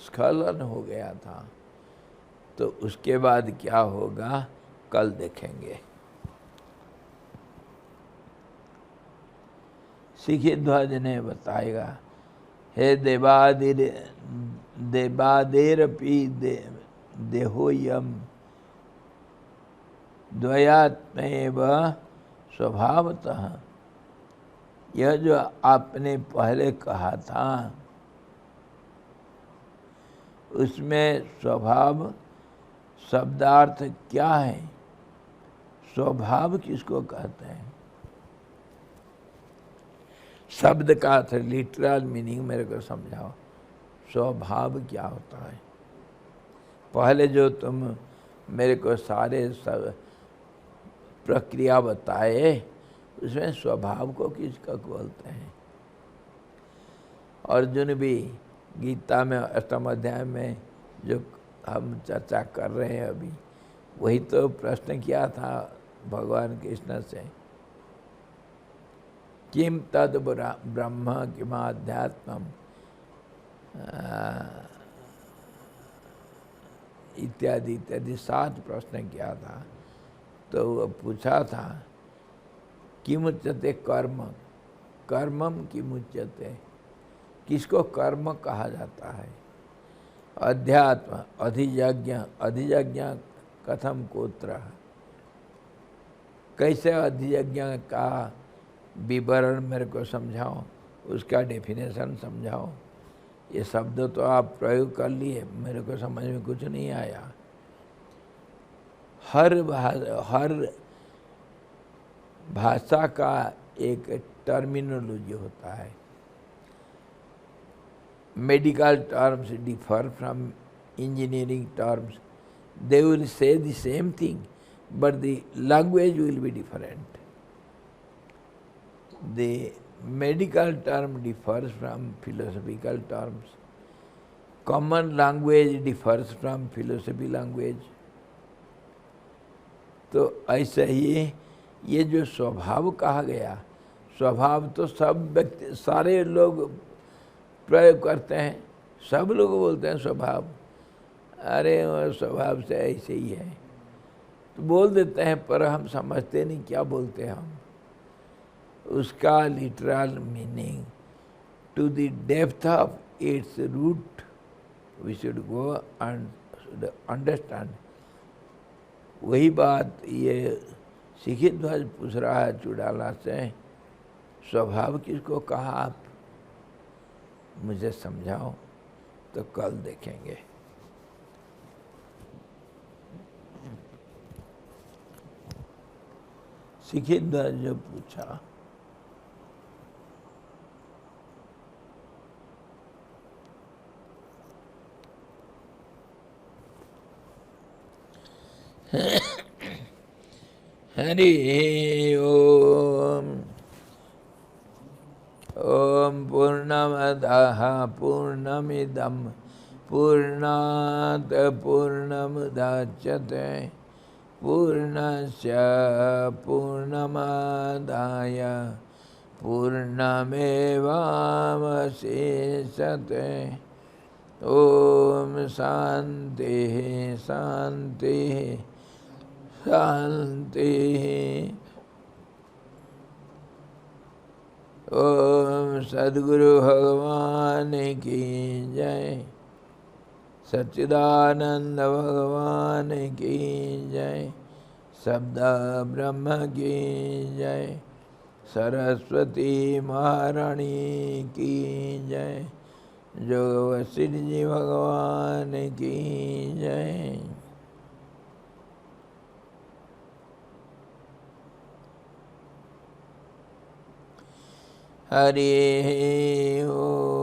स्खलन हो गया था। तो उसके बाद क्या होगा कल देखेंगे। सिखिध्वज ने बताएगा, हे देवादेरपि देहोयम द्वयात्मेव स्वभावतः। यह जो आपने पहले कहा था उसमें स्वभाव शब्दार्थ क्या है? स्वभाव किसको कहते हैं? शब्द का अर्थ लिटरल मीनिंग मेरे को समझाओ। स्वभाव क्या होता है? पहले जो तुम मेरे को सारे सब प्रक्रिया बताए उसमें स्वभाव को किसका बोलते हैं? अर्जुन भी गीता में 8वें अध्याय में जो हम चर्चा कर रहे हैं अभी, वही तो प्रश्न किया था भगवान कृष्ण से, किम तद ब्रह्म किमाध्यात्मम इत्यादि इत्यादि 7 प्रश्न किया था। तो वो पूछा था किमुच्यते कर्म, कर्मम किमुच्यते, किसको कर्म कहा जाता है? अध्यात्म अधियज्ञ, अधियज्ञ कथम कोत्र, कैसे अधियज्ञ का विवरण मेरे को समझाओ, उसका डेफिनेशन समझाओ। ये शब्द तो आप प्रयोग कर लिए, मेरे को समझ में कुछ नहीं आया। हर भाषा का एक टर्मिनोलॉजी होता है। Medical terms differ from engineering terms. They will say the same thing, but the language will be different. The medical term differs from philosophical terms. Common language differs from philosophy language. तो ऐसे ही ये जो स्वभाव कहा गया, स्वभाव तो सब व्यक्ति सारे लोग प्रयोग करते हैं, सब लोग बोलते हैं स्वभाव। अरे वो स्वभाव से ऐसे ही है तो बोल देते हैं, पर हम समझते नहीं क्या बोलते हैं हम। उसका literal meaning to the depth of its root we should go and should understand. वही बात ये सिखिध्वज पूछ रहा है चुड़ाला से, स्वभाव किसको कहा आप मुझे समझाओ। तो कल देखेंगे। सिखिध्वज जो पूछा, हरि ओम। ओम पूर्णमदः पूर्णमिदं पूर्णात् पूर्णमुदच्यते पूर्णस्य पूर्णमादाय पूर्णमेवावशिष्यते। ओम शांति शांति शांति। ओम सद्गुरु भगवान की जय, सच्चिदानंद भगवान की जय, शब्द ब्रह्म की जय, सरस्वती महारानी की जय, जोग वशिष्ठ जी भगवान की जय। हरि ओम।